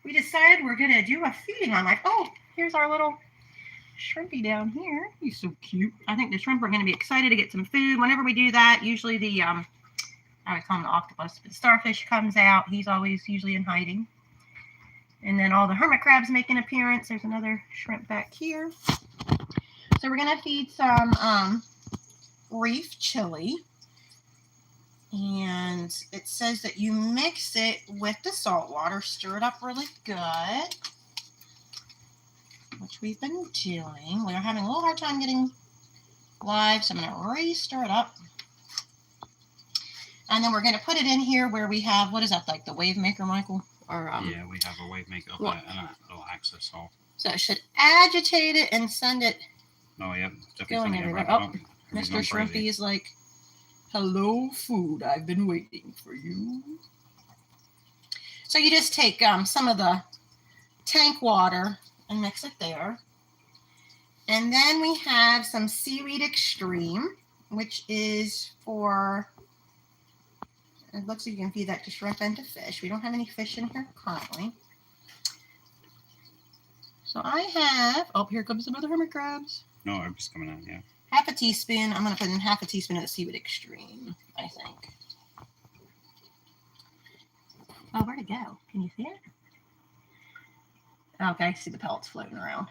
we decided we're going to do a feeding on. Like, oh, here's our little shrimpy down here. He's so cute. I think the shrimp are going to be excited to get some food. Whenever we do that, usually the, I always call him the octopus, but the starfish comes out. He's always usually in hiding. And then all the hermit crabs make an appearance. There's another shrimp back here. So we're going to feed some reef chili. And it says that you mix it with the salt water, stir it up really good, which we've been doing. We're having a little hard time getting live, so I'm going to re-stir it up. And then we're going to put it in here where we have, what is that, like the wave maker, Michael? Or yeah, we have a wave maker up there and a little access hole. So it should agitate it and send it. Oh, yeah. Going everywhere. Oh, Mr. Shrimpy is like, hello, food. I've been waiting for you. So you just take some of the tank water and mix it there. And then we have some Seaweed Extreme, which is for, it looks like you can feed that to shrimp and to fish. We don't have any fish in here currently. So I have, oh, here comes some other hermit crabs. No, it's coming out, yeah. Half a teaspoon. I'm going to put in half a teaspoon of the Seaweed Extreme, I think. Oh, where'd it go? Can you see it? Okay, I see the pellets floating around.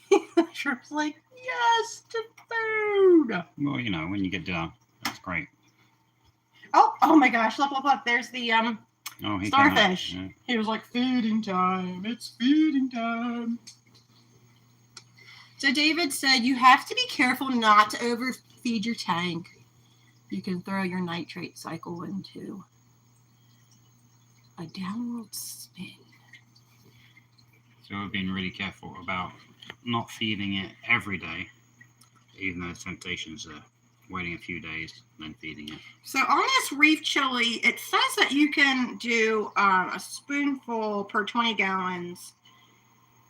The shrimp's like, yes, to food. Well, you know, when you get done, that's great. Oh my gosh, look. There's the starfish. Yeah. He was like, feeding time. It's feeding time. So David said you have to be careful not to overfeed your tank. You can throw your nitrate cycle into a downward spin. So we're being really careful about not feeding it every day, even though the temptations are waiting a few days and then feeding it. So on this reef chili, it says that you can do a spoonful per 20 gallons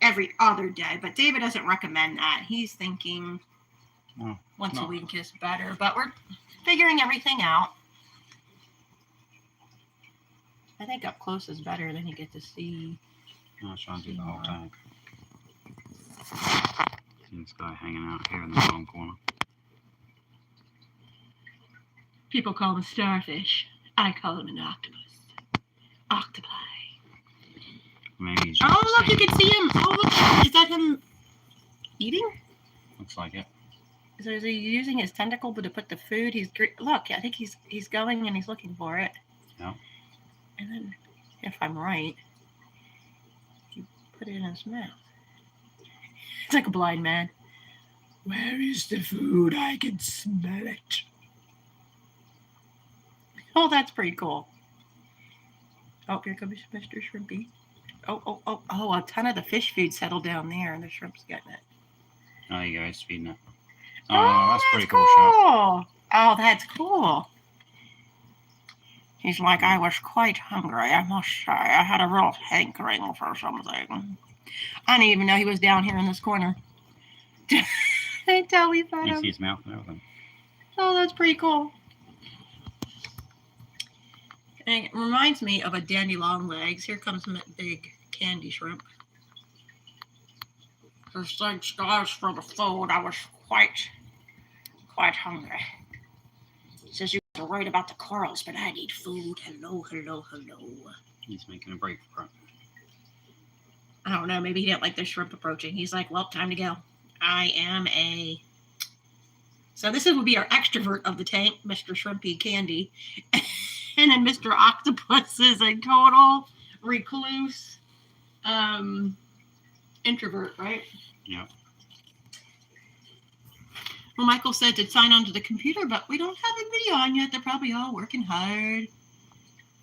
every other day, but David doesn't recommend that. He's thinking once a week is better, but we're figuring everything out. I think up close is better, then you get to see. I was trying to do the whole tank. See this guy hanging out here in the bottom corner. People call him a starfish. I call him an octopus. Octopi. Maybe he's oh, look, you can see him. Oh, look. Is that him eating? Looks like it. So is he using his tentacle to put the food? Look, I think he's going and he's looking for it. Yeah. And then, if I'm right, he put it in his mouth. It's like a blind man. Where is the food? I can smell it. Oh, that's pretty cool. Oh, here comes Mr. Shrimpy. Oh, a ton of the fish food settled down there, and the shrimp's getting it. Oh, you guys feeding it. Oh, that's pretty cool shot. Oh, that's cool. He's like, I was quite hungry, I must say. I had a real hankering for something. I didn't even know he was down here in this corner. Until we found him. You see his mouth and everything. Oh, that's pretty cool. And it reminds me of a dandy long legs. Here comes big candy shrimp. Thanks, guys, for the food. I was quite hungry. He says you were worried about the corals, but I need food. Hello. He's making a break for it. I don't know. Maybe he didn't like the shrimp approaching. He's like, well, time to go. So this would be our extrovert of the tank, Mr. Shrimpy Candy. And then Mr. Octopus is a total recluse introvert, right? Yeah. Well, Michael said to sign on to the computer, but we don't have a video on yet. They're probably all working hard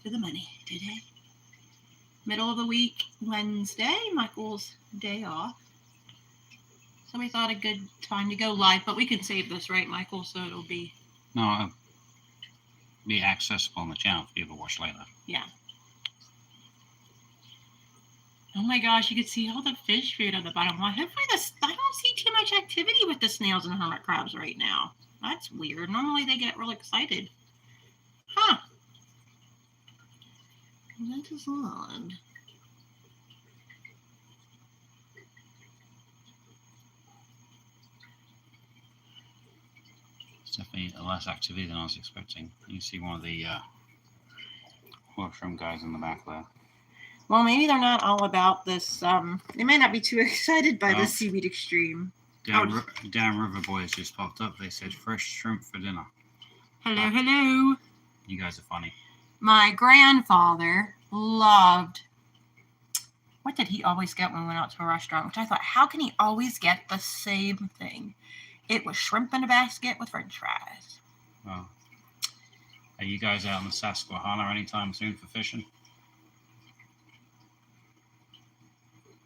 for the money today. Middle of the week, Wednesday, Michael's day off. So we thought a good time to go live, but we can save this, right, Michael? So it'll be... No, it'll be accessible on the channel for people to watch later. Yeah. Oh my gosh, you can see all the fish food on the bottom. Well, hopefully I don't see too much activity with the snails and hermit crabs right now. That's weird. Normally they get real excited. Huh. That is odd. definitely less activity than I was expecting. You see one of the washroom guys in the back there. Well, maybe they're not all about this. They may not be too excited by Oh. this seaweed extreme. Down River Boys just popped up. They said fresh shrimp for dinner. Hello, hello. You guys are funny. My grandfather loved. What did he always get when we went out to a restaurant? Which I thought, how can he always get the same thing? It was shrimp in a basket with French fries. Well, are you guys out in the Susquehanna anytime soon for fishing?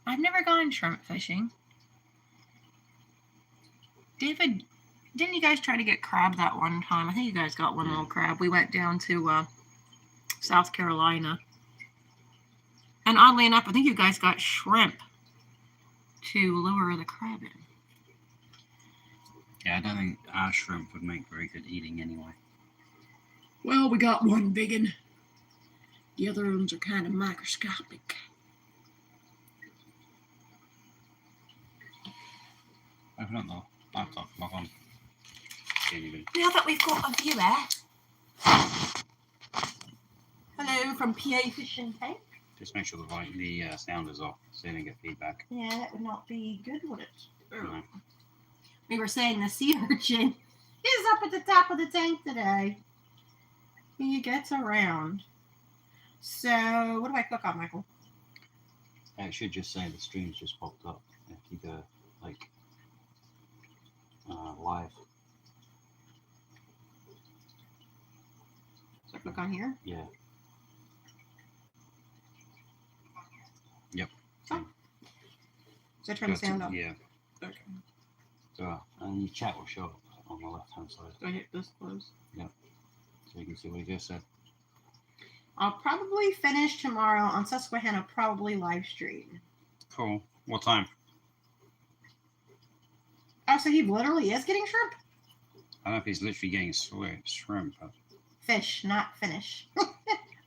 I've never gone shrimp fishing. David, didn't you guys try to get crab that one time? I think you guys got one little crab. We went down to South Carolina. And oddly enough, I think you guys got shrimp to lure the crab in. Yeah, I don't think our shrimp would make very good eating anyway. Well, we got one big one. The other ones are kind of microscopic. Open up the laptop, log on. Now that we've got a viewer. Hello from PA Fishing Tank. Just make sure the sound is off so you don't get feedback. Yeah, that would not be good, would it? No. We were saying the sea urchin is up at the top of the tank today. He gets around. So, what do I click on, Michael? It should just say the stream's just popped up. If you go, like, live. So I click on here? Yeah. Yep. Oh. So I turn the sound off? Yeah. Okay. So, and your chat will show up on the left-hand side. Do I hit this close? Yep. So you can see what you just said. I'll probably finish tomorrow on Susquehanna, probably live stream. Cool. What time? Oh, so he literally is getting shrimp? I don't know if he's literally getting shrimp. But... Fish, not finish.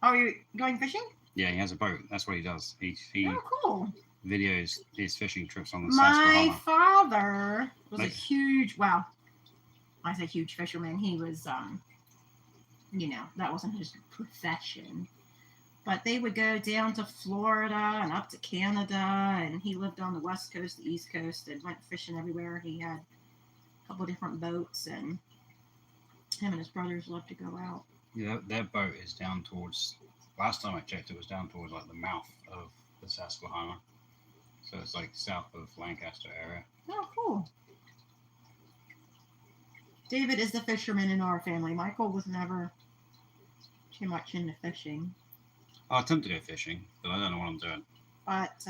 Are you going fishing? Yeah, he has a boat. That's what he does. He Oh, cool. videos his fishing trips on the My Susquehanna. father was a Like- huge, well, I say huge fisherman. He was, that wasn't his profession. But they would go down to Florida and up to Canada, and he lived on the West Coast, the East Coast, and went fishing everywhere. He had a couple different boats, and him and his brothers loved to go out. Yeah, that boat is down towards. Last time I checked, it was down towards like the mouth of the Susquehanna, so it's like south of Lancaster area. Oh, cool. David is the fisherman in our family. Michael was never too much into fishing. I attempt to go fishing, but I don't know what I'm doing. But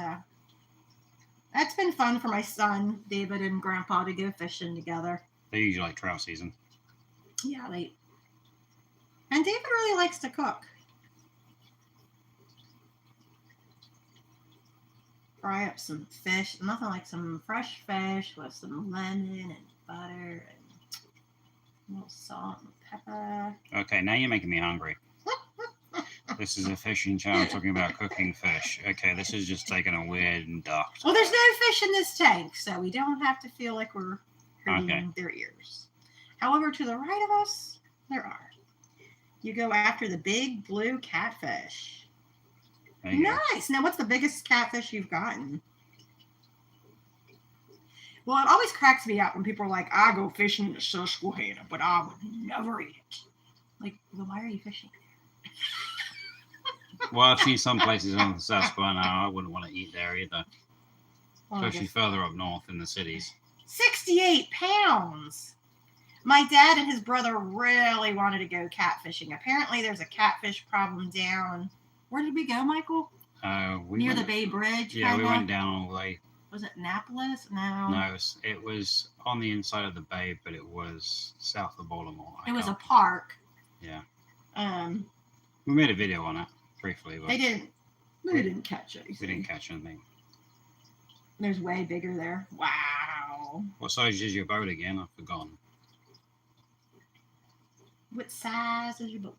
that's been fun for my son, David, and Grandpa to go fishing together. They usually like trout season. Yeah, and David really likes to cook. Fry up some fish. Nothing like some fresh fish with some lemon and butter and a little salt and pepper. Okay, now you're making me hungry. This is a fishing channel talking about cooking fish. Okay, this is just taking a weird and dark. Well, there's no fish in this tank, so we don't have to feel like we're hurting their ears. However, to the right of us, there are. You go after the big blue catfish. There you go. Nice. Now, what's the biggest catfish you've gotten? Well, it always cracks me up when people are like, I go fishing in the Susquehanna, but I would never eat it. Like, well, why are you fishing? Well, I've seen some places on the Susquehanna. I wouldn't want to eat there either, Well, I especially guess- further up north in the cities. 68 pounds. My dad and his brother really wanted to go catfishing. Apparently, there's a catfish problem down. Where did we go, Michael? We Near went, the Bay Bridge? Yeah, we kinda? went down all the way. Was it Annapolis? No. No, it was on the inside of the bay, but it was south of Baltimore. It was a park. Yeah. We We made a video on it briefly, but They didn't catch anything. we didn't catch anything. There's way bigger there. Wow. What size is your boat again? I've forgotten. What size is your boat?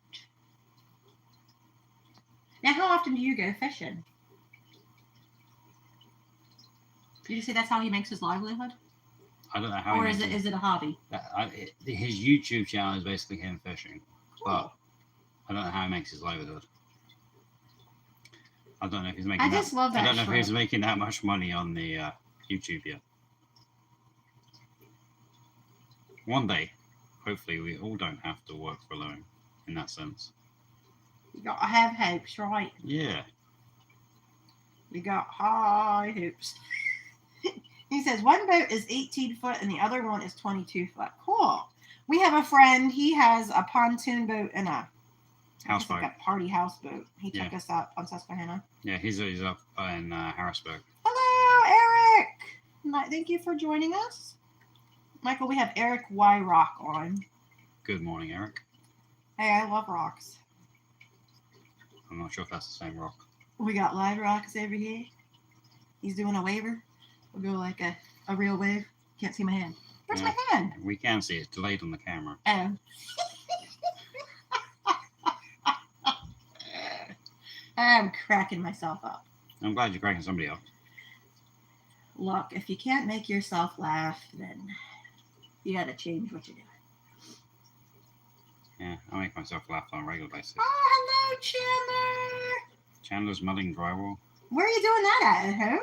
Now, how often do you go fishing? Did you say that's how he makes his livelihood? I don't know how. Or he is makes it a hobby? His YouTube channel is basically him fishing, but Cool. I don't know how he makes his livelihood. I don't know if he's making. I just love that I don't know if he's shrimp. making that much money on the YouTube yet. One day, hopefully, we all don't have to work for a living. In that sense. You gotta have hopes, right? Yeah. You got high hopes. He says one boat is 18 foot and the other one is 22 foot. Cool. We have a friend. He has a pontoon boat and a Houseboat. like a party houseboat. He took Yeah. us up on Susquehanna. Yeah, he's up in Harrisburg. Hello, Eric. Thank you for joining us. Michael, we have Eric Y. Rock on. Good morning, Eric. Hey, I love rocks. I'm not sure if that's the same rock. We got live rocks over here. He's doing a waver. We'll go like a real wave. Can't see my hand. Where's my hand? We can see it. It's delayed on the camera. Oh. I'm cracking myself up. I'm glad you're cracking somebody up. Look, if you can't make yourself laugh, then you gotta change what you're doing. Yeah, I make myself laugh on a regular basis. Oh, hello, Chandler. Chandler's mudding drywall. Where are you doing that at home?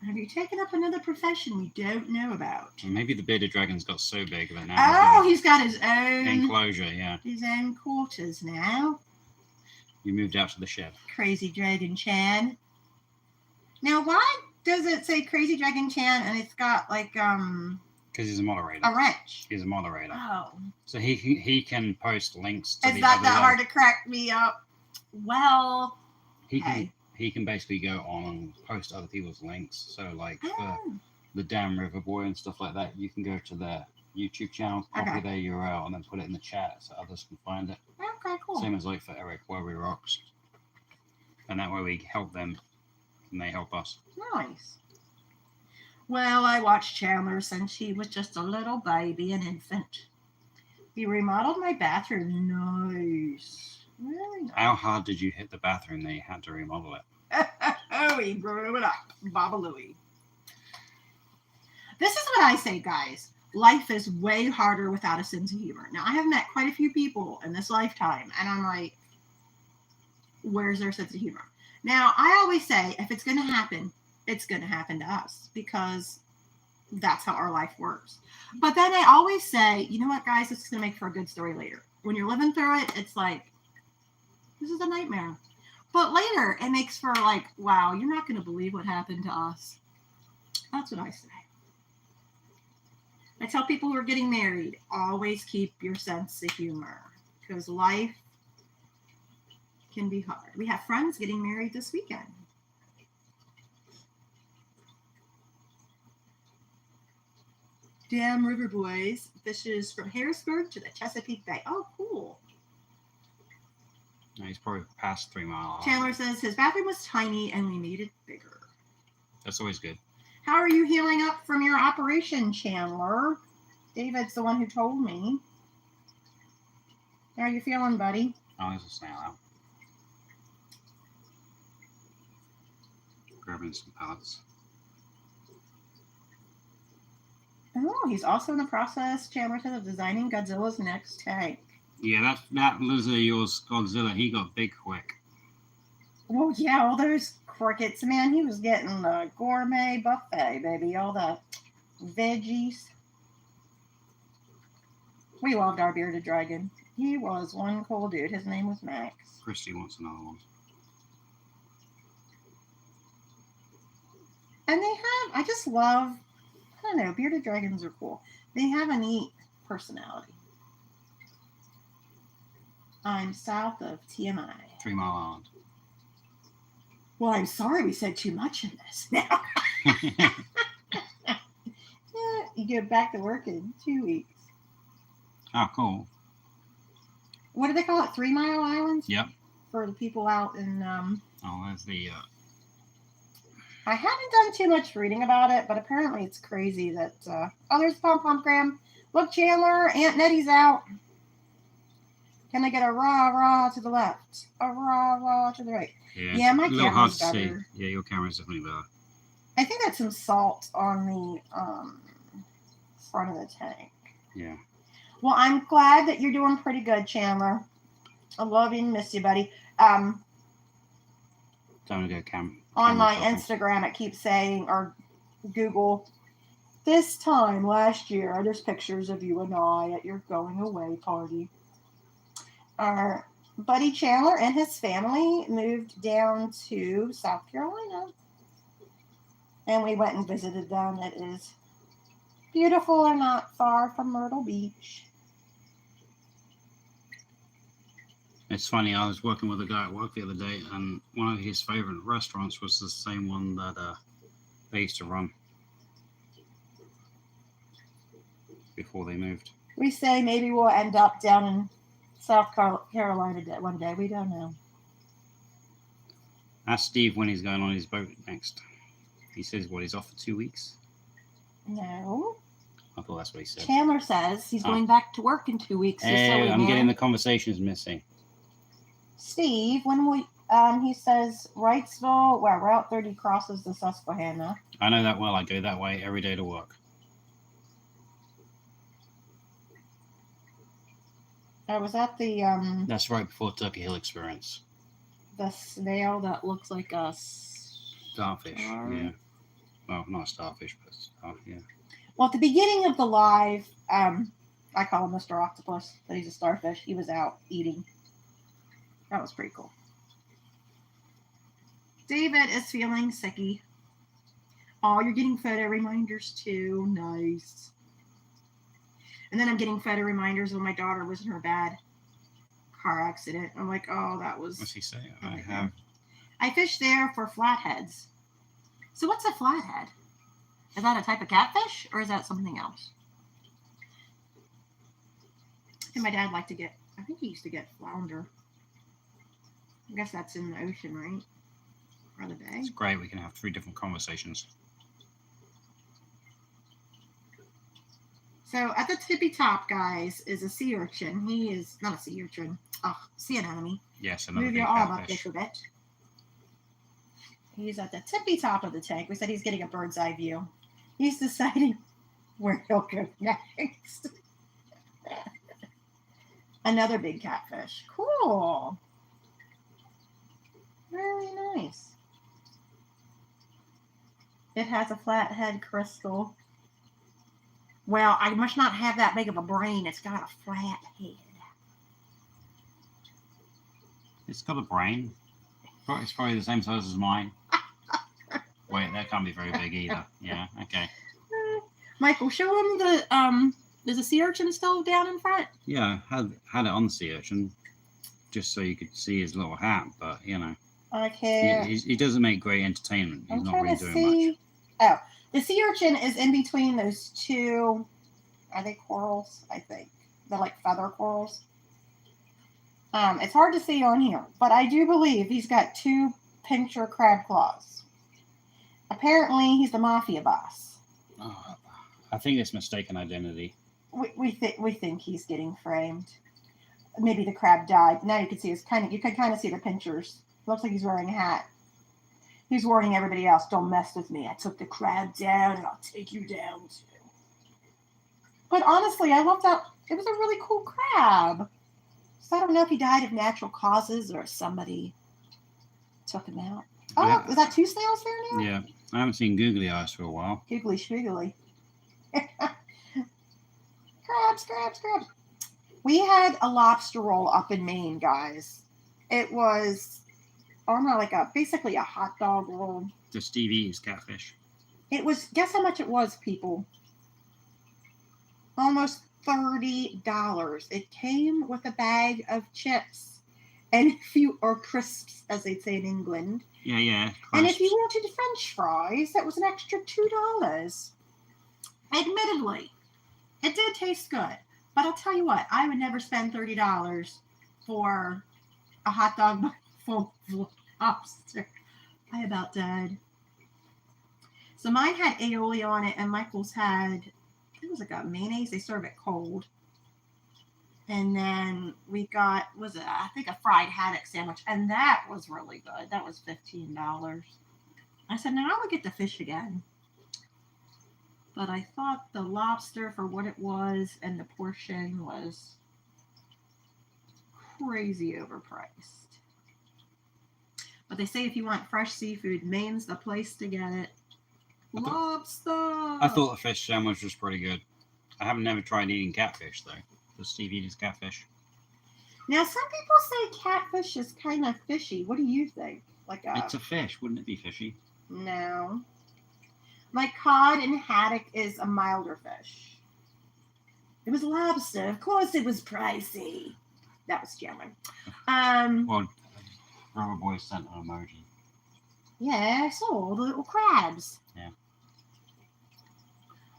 Have you taken up another profession we don't know about? Well, maybe the bearded dragon's got so big that now Oh, he's got his own enclosure. Yeah, his own quarters now. you moved out to the shed. Crazy Dragon Chan. Now, why does it say Crazy Dragon Chan and it's got like Because he's a moderator. a wrench? He's a moderator, Oh, so he can post links to it's the not other. that hard to crack me up. Well, He can hey. he can basically go on and post other people's links. So like for Oh, the Damn River Boy and stuff like that, you can go to their YouTube channel, copy Okay. their URL, and then put it in the chat so others can find it. okay, cool. Same as like for Eric Worry Rocks, and that way we help them and they help us. Nice. Well, I watched Chandler since he was just a little baby, an infant. He remodeled my bathroom. Nice. Really nice. How hard did you hit the bathroom that you had to remodel it? Oh, he grew it up. Baba Louie. This is what I say, guys. Life is way harder without a sense of humor. Now, I have met quite a few people in this lifetime, and I'm like, where's their sense of humor? Now, I always say, if it's going to happen, it's going to happen to us because that's how our life works. But then I always say, you know what, guys, this is going to make for a good story later. When you're living through it, it's like, this is a nightmare. But later, it makes for like, wow, you're not going to believe what happened to us. That's what I say. I tell people who are getting married, always keep your sense of humor because life can be hard. We have friends getting married this weekend. Damn River Boys fishes from Harrisburg to the Chesapeake Bay. Oh, cool. No, he's probably past 3 Mile Island. Chandler says his bathroom was tiny and we made it bigger. That's always good. How are you healing up from your operation, Chandler? David's the one who told me. How are you feeling, buddy? Oh, there's a snail out. Grabbing some pellets. Oh, he's also in the process, Chandler said, of designing Godzilla's next tank. Yeah, that lizard of yours, Godzilla, he got big quick. Oh, yeah, all those crickets. Man, he was getting the gourmet buffet, baby. All the veggies. We loved our bearded dragon. He was one cool dude. His name was Max. Christy wants another one. And they have, I just love, I don't know, bearded dragons are cool. They have a neat personality. I'm south of TMI. 3 Mile Island. Well, I'm sorry we said too much in this now. Yeah, you get back to work in 2 weeks. Oh, cool. What do they call it? 3 Mile Islands? Yep. For the people out in, Oh, there's the... I haven't done too much reading about it, but apparently it's crazy that, oh, there's Pom Pom Graham. Look, Chandler, Aunt Nettie's out. Can I get a rah to the left? A rah to the right? Yeah, my a little hard camera's to see. better. Yeah, your camera's definitely better. I think that's some salt on the front of the tank. Yeah. Well, I'm glad that you're doing pretty good, Chandler. I love you and miss you, buddy. Time to go camp. On my shopping. Instagram, it keeps saying, or Google, this time last year, there's pictures of you and I at your going away party. Our buddy Chandler and his family moved down to South Carolina. And we went and visited them. It is beautiful and not far from Myrtle Beach. It's funny, I was working with a guy at work the other day, and one of his favorite restaurants was the same one that they used to run before they moved. We say maybe we'll end up down in South Carolina one day. We don't know. Ask Steve when he's going on his boat next. He says, what, he's off for 2 weeks? No. I thought that's what he said. Chandler says he's going back to work in 2 weeks. Hey, I'm getting the conversations missing. Steve, when we, he says Wrightsville, where Route 30 crosses the Susquehanna. I know that well. I go that way every day to work. I was at the That's right before Turkey Hill Experience. The snail that looks like a Starfish, yeah. Well, not a starfish, but yeah. Well, at the beginning of the live, I call him Mr. Octopus, but he's a starfish. He was out eating. That was pretty cool. David is feeling sicky. Oh, you're getting photo reminders too. Nice. And then I'm getting photo reminders when my daughter was in her bad car accident. I'm like, oh, that was... What's he say? I fished there for flatheads. So what's a flathead? Is that a type of catfish, or is that something else? And my dad liked to get... I think he used to get flounder. I guess that's in the ocean, right? Or the bay. It's great. We can have 3 different conversations. So at the tippy top, guys, is a sea urchin. He is not a sea urchin. Oh, sea anemone. Yes, another Move big your arm up catfish. just a bit. He's at the tippy top of the tank. We said he's getting a bird's eye view. He's deciding where he'll go next. Another big catfish. Cool. Really nice. It has a flathead crystal. Well, I must not have that big of a brain. It's got a flat head. It's got a brain. It's probably the same size as mine. Wait, that can't be very big either. Yeah, okay. Michael, show him the is the sea urchin still down in front? Yeah, had it on the sea urchin, just so you could see his little hat. But you know, okay. He doesn't make great entertainment. He's I'm not trying really to doing much. Oh, the sea urchin is in between those two. Are they corals? I think they're like feather corals. It's hard to see on here, but I do believe he's got 2 puncture crab claws. Apparently, he's the mafia boss. Oh, I think it's mistaken identity. We think he's getting framed. Maybe the crab died. Now you can see you can kind of see the pinchers. Looks like he's wearing a hat. He's warning everybody else, don't mess with me. I took the crab down and I'll take you down too. But honestly, I love that. It was a really cool crab. So I don't know if he died of natural causes or somebody took him out. Oh, Yeah. is that 2 snails there now? Yeah, I haven't seen googly eyes for a while. Googly schmoogly. Crabs. We had a lobster roll up in Maine, guys. It was basically a hot dog roll. The Steve eats catfish. It was, guess how much it was, people? Almost $30. It came with a bag of chips and or crisps, as they say in England. Yeah. And if you wanted French fries, that was an extra $2. Admittedly, it did taste good. But I'll tell you what, I would never spend $30 for a hot dog full of lobster. I about died. So mine had aioli on it, and Michael's had, it was like a mayonnaise. They serve it cold. And then we got, I think a fried haddock sandwich, and that was really good. That was $15. I said, now I would get the fish again. But I thought the lobster for what it was and the portion was crazy overpriced. But they say if you want fresh seafood, Maine's the place to get it. Lobster! I thought the fish sandwich was pretty good. I haven't never tried eating catfish, though. Does Steve eat his catfish? Now, some people say catfish is kind of fishy. What do you think? It's a fish. Wouldn't it be fishy? No. My cod and haddock is a milder fish. It was lobster. Of course it was pricey. That was Chandler. Well, Rubber Boy sent an emoji. Yeah, I saw the little crabs. Yeah.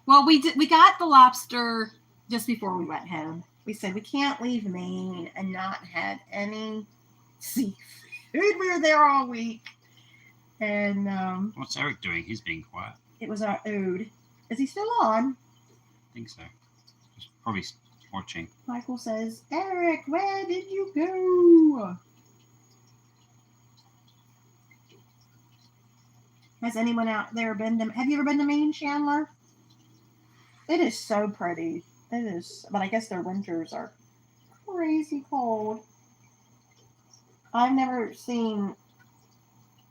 Well, we got the lobster just before we went home. We said we can't leave Maine and not have any seafood. We were there all week. And What's Eric doing? He's being quiet. it was our ode. Is he still on? I think so. He's probably watching. Michael says, Eric, where did you go? Has anyone out there been to... Have you ever been to Maine, Chandler? It is so pretty. It is. But I guess their winters are crazy cold. I've never seen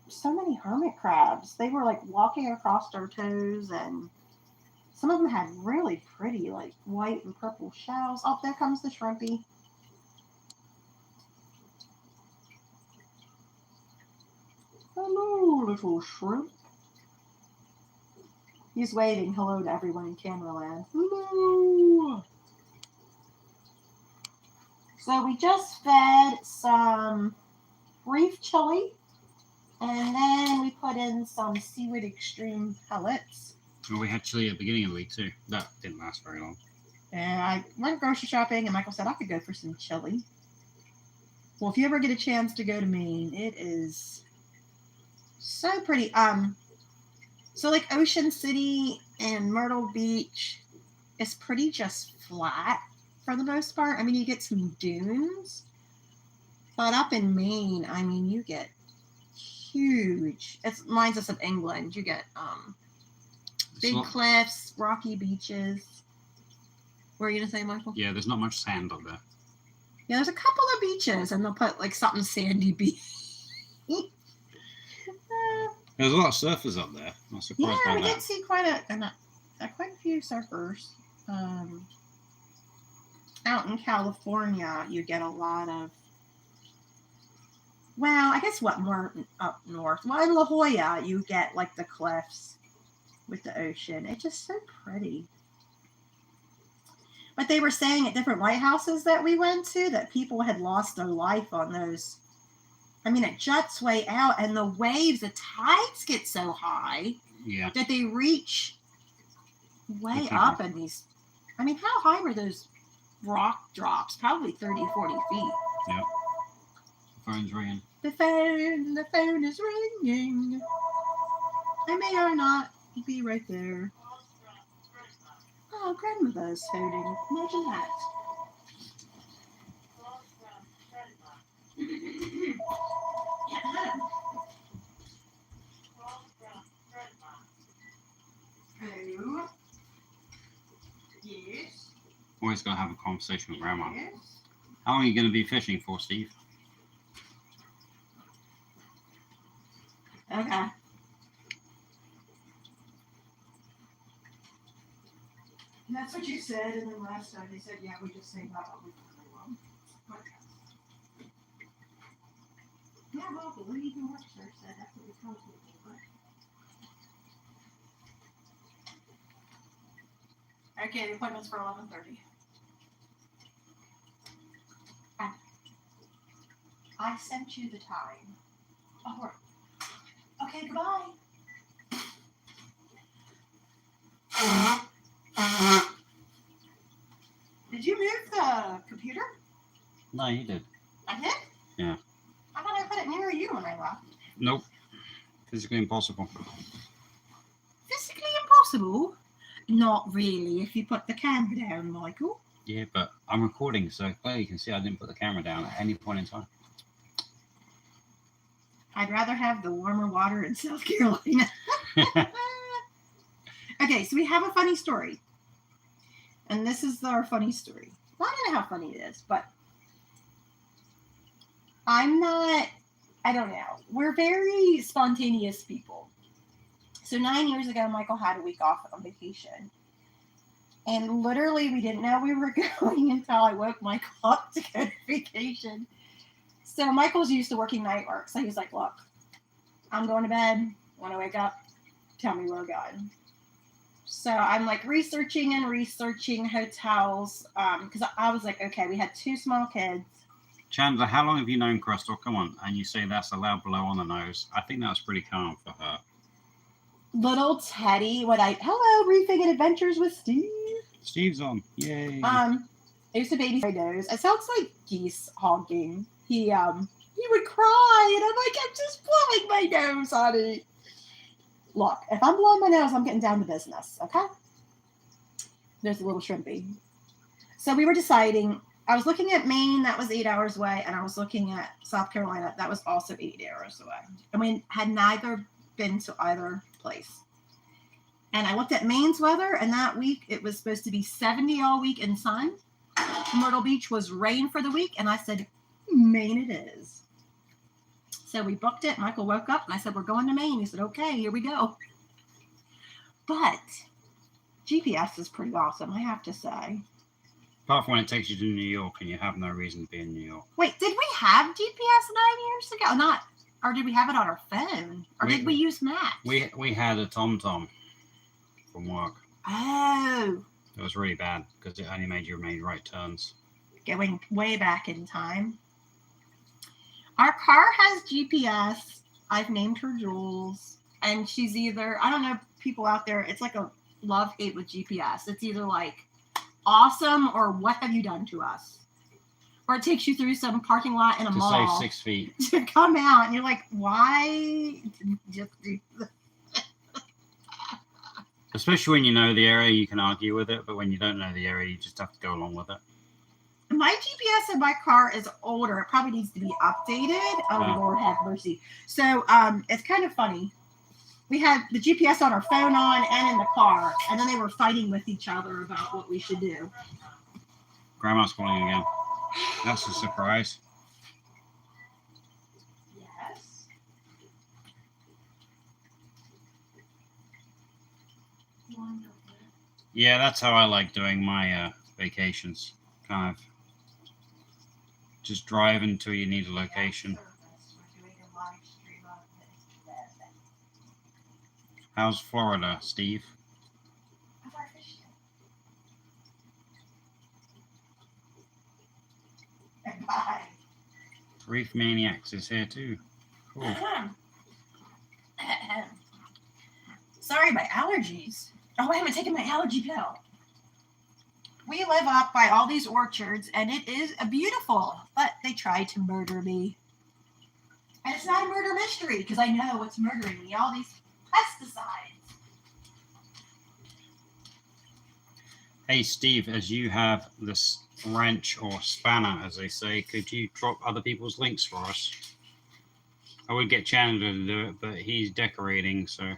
so many hermit crabs. They were like walking across our toes, and some of them had really pretty like white and purple shells. Oh, there comes the shrimpy. Hello, little shrimp. He's waving hello to everyone in Cameraland. Hello. So we just fed some reef chili, and then we put in some Seaweed Extreme pellets. Well, we had chili at the beginning of the week too. That didn't last very long. And I went grocery shopping, and Michael said I could go for some chili. Well, if you ever get a chance to go to Maine, it is so pretty. So like Ocean City and Myrtle Beach is pretty just flat for the most part. I mean, you get some dunes, but up in Maine, I mean, you get huge. It reminds us of England. You get big cliffs, rocky beaches. What are you gonna say, Michael? Yeah, there's not much sand up there. Yeah, there's a couple of beaches, and they'll put like something sandy beach. There's a lot of surfers up there. I'm surprised Yeah, by we that. did see quite a few surfers. Out in California, you get a lot of. Well, I guess more up north. Well, in La Jolla, you get like the cliffs with the ocean. It's just so pretty. But they were saying at different lighthouses that we went to that people had lost their life on those. I mean, it juts way out, and the waves, the tides get so high that they reach way up in these. I mean, how high were those rock drops? Probably 30, 40 feet. Yeah. The phone's ringing. The phone is ringing. I may or not be right there. Oh, grandmother's phoning. Imagine that. Hello. Yes. Always got to have a conversation with Grandma. Yes. How long are you going to be fishing for, Steve? Okay. And that's what you said, and then last time they said, yeah, we just say about what we really want. Yeah, well, the lady who works there said that's what we told people. But... Okay, the appointment's for 11:30. I sent you the time. Oh, right. Okay, goodbye. Did you move the computer? No, you did. I did? Yeah. I thought I put it near you when I left. Nope. Physically impossible. Physically impossible? Not really, if you put the camera down, Michael. Yeah, but I'm recording, so clearly you can see I didn't put the camera down at any point in time. I'd rather have the warmer water in South Carolina. Okay, so we have a funny story. And this is our funny story. Well, I don't know how funny it is, but I don't know. We're very spontaneous people. So 9 years ago, Michael had a week off on vacation. And literally, we didn't know we were going until I woke Michael up to go to vacation. So Michael's used to working night work. So he's like, look, I'm going to bed. When I wake up, tell me where we're going. So I'm like researching hotels. Because I was like, okay, we had 2 small kids. Chandler, how long have you known Crystal? Come on. And you say that's a loud blow on the nose. I think that was pretty calm for her. Little Teddy, hello, Reefing and Adventures with Steve. Steve's on. Yay. I used to baby my nose. It sounds like geese honking. He would cry, and I'm like, I'm just blowing my nose, honey. Look, if I'm blowing my nose, I'm getting down to business, okay? There's a little shrimpy. So we were deciding, I was looking at Maine, that was 8 hours away, and I was looking at South Carolina, that was also 8 hours away. And we had neither been to either place. And I looked at Maine's weather, and that week it was supposed to be 70 all week and sun. Myrtle Beach was rain for the week, and I said, Maine it is. So we booked it. Michael woke up, and I said, we're going to Maine. He said, okay, here we go. But GPS is pretty awesome, I have to say. Apart from when it takes you to New York, and you have no reason to be in New York. Wait, did we have GPS 9 years ago? Not, or did we have it on our phone? Or did we use maps? We had a TomTom from work. Oh. It was really bad because it only made right turns. Going way back in time. Our car has GPS. I've named her Jules. And she's either, I don't know, people out there, it's like a love-hate with GPS. It's either like awesome or what have you done to us? Or it takes you through some parking lot in a mall. To save 6 feet. To come out and you're like, why? Just do this? Especially when you know the area, you can argue with it, but when you don't know the area, you just have to go along with it. My GPS in my car is older. It probably needs to be updated. Oh, Lord have mercy. So it's kind of funny. We had the GPS on our phone and in the car, and then they were fighting with each other about what we should do. Grandma's calling again. That's a surprise. Yes. Yeah, that's how I like doing my vacations. Kind of just drive until you need a location. How's Florida, Steve? Bye. Reef Maniacs is here too. Cool. Sorry, my allergies. Oh, I haven't taken my allergy pill. We live up by all these orchards, and it is beautiful, but they tried to murder me. And it's not a murder mystery, because I know what's murdering me, all these pesticides. Hey, Steve, as you have this wrench or spanner, as they say, could you drop other people's links for us? I would get Chandler to do it, but he's decorating, so...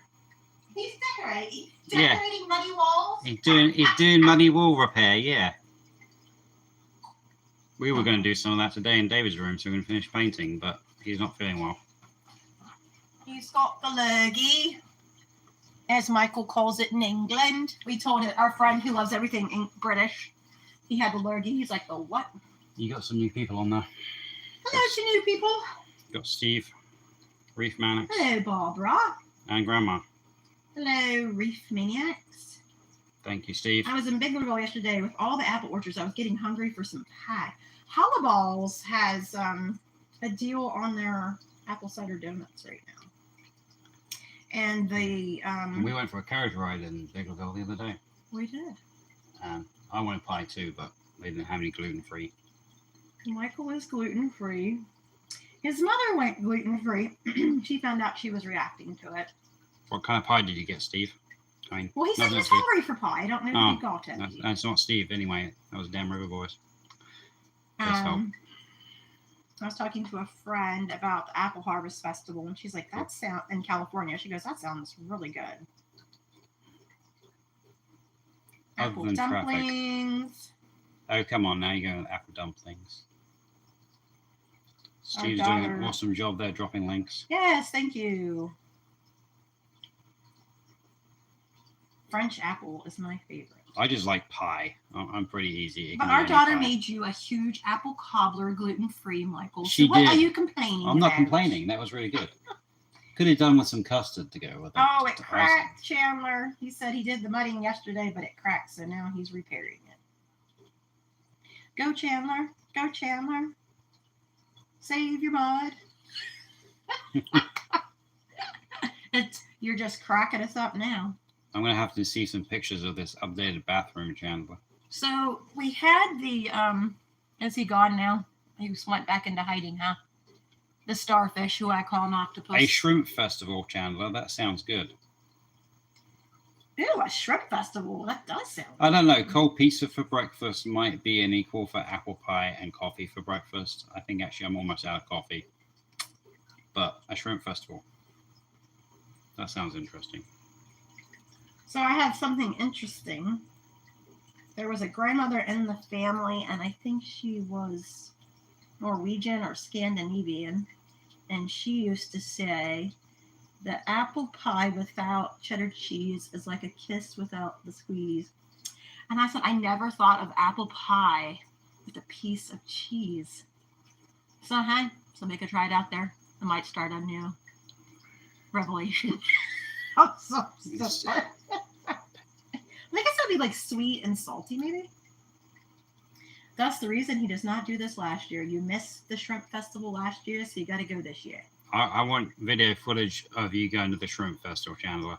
He's decorating? Decorating muddy walls? He's doing muddy wall repair, yeah. We were going to do some of that today in David's room, so we're going to finish painting, but he's not feeling well. He's got the lurgy, as Michael calls it in England. We told it, our friend who loves everything British, he had the lurgy. He's like, the what? You got some new people on there. Hello to new people. Got Steve, Reef Maniacs. Hello, Barbara. And Grandma. Hello, Reef Maniacs. Thank you, Steve. I was in Big Louisville yesterday with all the apple orchards. I was getting hungry for some pie. Hollaballs has a deal on their apple cider donuts right now. And the... we went for a carriage ride in Big Louisville the other day. We did. I wanted pie too, but they didn't have any gluten-free. Michael was gluten-free. His mother went gluten-free. She found out she was reacting to it. What kind of pie did you get, Steve? I mean, well, he said he was hungry for pie. I don't know if he got it. That's not Steve anyway. That was Damn River Boys. Let's hope. I was talking to a friend about the Apple Harvest Festival, and she's like, "That sound in California." She goes, "That sounds really good." Other Apple than traffic. dumplings. Oh, come on, now you're going with apple dumplings. Steve's daughter- doing an awesome job there, dropping links. Yes, thank you. French apple is my favorite. I just like pie. I'm pretty easy. It But can be our any daughter pie. made you a huge apple cobbler, gluten-free, Michael. So She what did. are you complaining I'm not about? complaining. That was really good. Could have done with some custard to go with it. Oh, it To ice cracked, Chandler. He said he did the mudding yesterday, but it cracked, so now he's repairing it. Go, Chandler. Go, Chandler. Save your mud. You're just cracking us up now. I'm going to have to see some pictures of this updated bathroom, Chandler. So we had the, is he gone now? He just went back into hiding, huh? The starfish, who I call an octopus. A shrimp festival, Chandler. That sounds good. Ew, a shrimp festival. That does sound I don't know. Cold pizza for breakfast might be an equal for apple pie and coffee for breakfast. I think actually I'm almost out of coffee. But a shrimp festival. That sounds interesting. So I have something interesting. There was a grandmother in the family, and I think she was Norwegian or Scandinavian, and she used to say that apple pie without cheddar cheese is like a kiss without the squeeze. And I said, I never thought of apple pie with a piece of cheese. So, hey, somebody could try it out there. I might start a new revelation. I'm so sorry. I guess it'll be like sweet and salty, maybe. That's the reason he does not do this last year. You missed the shrimp festival last year, so you got to go this year. I want video footage of you going to the shrimp festival, Chandler.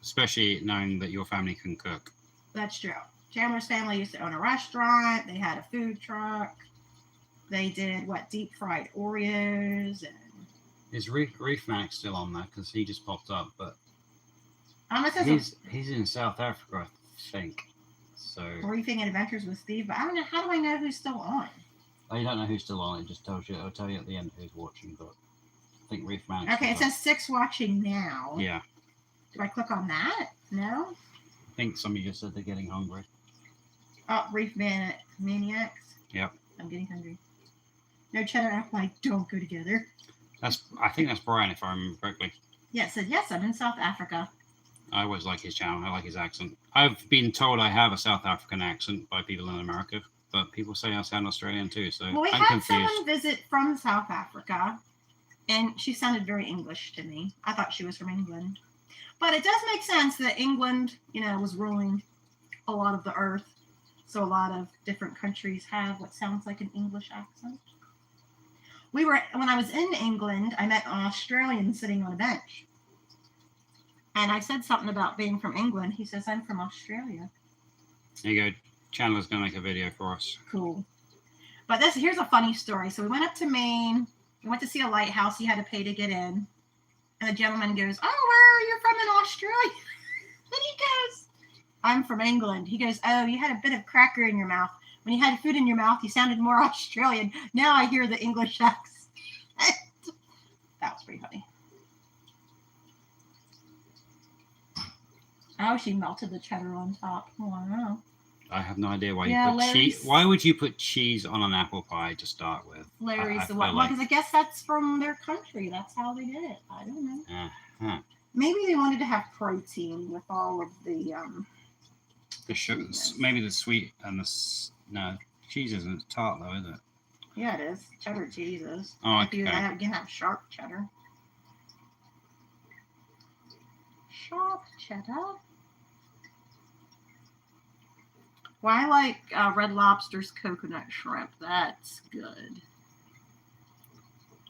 Especially knowing that your family can cook. That's true. Chandler's family used to own a restaurant. They had a food truck. They did, deep fried Oreos. And Is Reef Max still on that? Because he just popped up, but he's he's in South Africa, I think. So Reefing Adventures with Steve, but I don't know. How do I know who's still on? Oh, you don't know who's still on. It just tells you. It'll tell you at the end who's watching. But I think Reef Max. Okay, it says 6 watching now. Yeah. Do I click on that? No. I think somebody just said they're getting hungry. Oh, Reef Maniacs. Yep. I'm getting hungry. No cheddar and apple pie don't go together. I think that's Brian, if I remember correctly. Yeah, it said, yes, I'm in South Africa. I always like his channel. I like his accent. I've been told I have a South African accent by people in America, but people say I sound Australian too, so Well, we I'm had confused. someone visit from South Africa, and she sounded very English to me. I thought she was from England. But it does make sense that England, was ruling a lot of the earth. So a lot of different countries have what sounds like an English accent. When I was in England, I met an Australian sitting on a bench. And I said something about being from England. He says, I'm from Australia. There you go. Chandler's going to make a video for us. Cool. But here's a funny story. So we went up to Maine. We went to see a lighthouse. You had to pay to get in. And the gentleman goes, oh, where are you from in Australia? And he goes, I'm from England. He goes, oh, you had a bit of cracker in your mouth. When you had food in your mouth, you sounded more Australian. Now I hear the English accent. That was pretty funny. Oh, she melted the cheddar on top. Wow. I have no idea why you Yeah, put Larry's- cheese. Why would you put cheese on an apple pie to start with? Larry's I the feel one. like- Because I guess that's from their country. That's how they did it. I don't know. Uh-huh. Maybe they wanted to have protein with all of the The sugar, maybe the sweet and no, cheese isn't tart though, is it? Yeah, it is. Cheddar cheese is. Oh, If you okay. can have sharp cheddar. Sharp cheddar. Well, I like Red Lobster's coconut shrimp. That's good.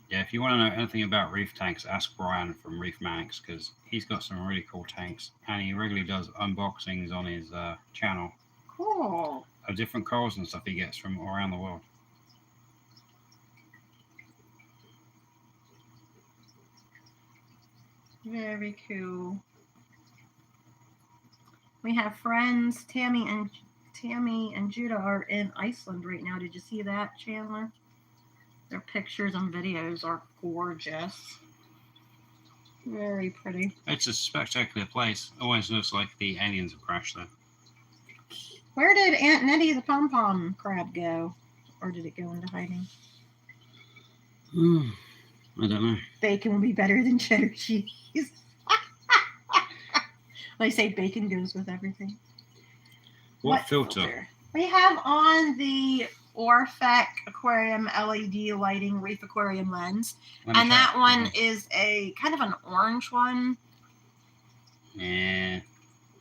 Yeah, if you want to know anything about reef tanks, ask Brian from Reef Manix because he's got some really cool tanks and he regularly does unboxings on his channel Cool. of different corals and stuff he gets from around the world. Very cool. We have friends. Tammy and Judah are in Iceland right now. Did you see that, Chandler? Their pictures and videos are gorgeous. Very pretty. It's a spectacular place. Always looks like the aliens have crashed there. Where did Aunt Nettie the pom-pom crab go? Or did it go into hiding? I don't know. Bacon will be better than cheddar cheese. They say bacon goes with everything. What filter? We have on the Orphec Aquarium LED lighting reef aquarium lens. And that one is a kind of an orange one. Yeah.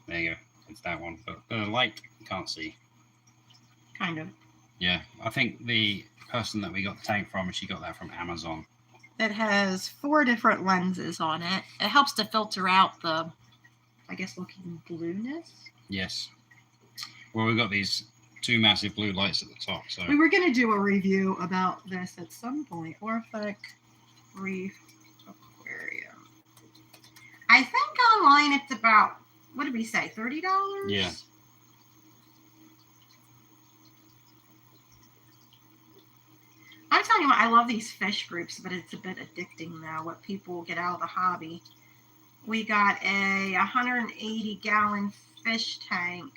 There you go. It's that one. But the light you can't see. Kind of. Yeah. I think the person that we got the tank from, she got that from Amazon. It has 4 different lenses on it. It helps to filter out the, I guess, looking blueness. Yes. Well, we've got these 2 massive blue lights at the top. So we were going to do a review about this at some point. Orphec Reef Aquarium. I think online it's about, what did we say, $30? Yeah. I'm telling you what, I love these fish groups, but it's a bit addicting now, what people get out of the hobby. We got a 180-gallon fish tank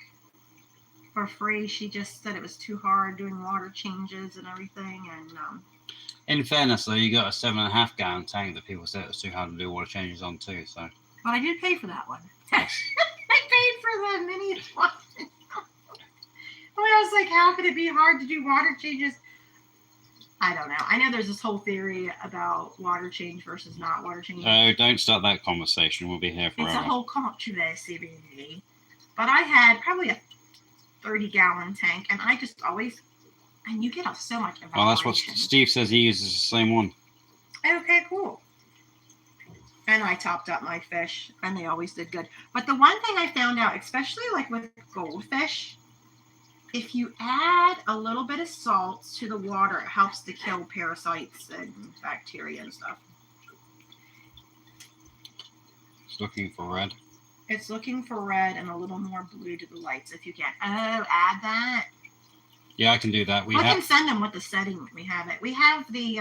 for free. She just said it was too hard doing water changes and everything. And in fairness, though, you got a 7.5-gallon tank that people said it was too hard to do water changes on too. So. But I did pay for that one. Yes. I paid for the mini one. I was like, how could it be hard to do water changes? I don't know. I know there's this whole theory about water change versus not water change. Oh, don't start that conversation. We'll be here forever. It's a whole controversy, baby. But I had probably a 30-gallon tank, and I just always, and you get so much evaporation. Well, that's what Steve says. He uses the same one. Okay, cool. And I topped up my fish, and they always did good. But the one thing I found out, especially like with goldfish, if you add a little bit of salt to the water, it helps to kill parasites and bacteria and stuff. It's looking for red. It's looking for red and a little more blue to the lights if you can. Oh, add that. Yeah, I can do that. I can send them with the setting. We have it. We have the,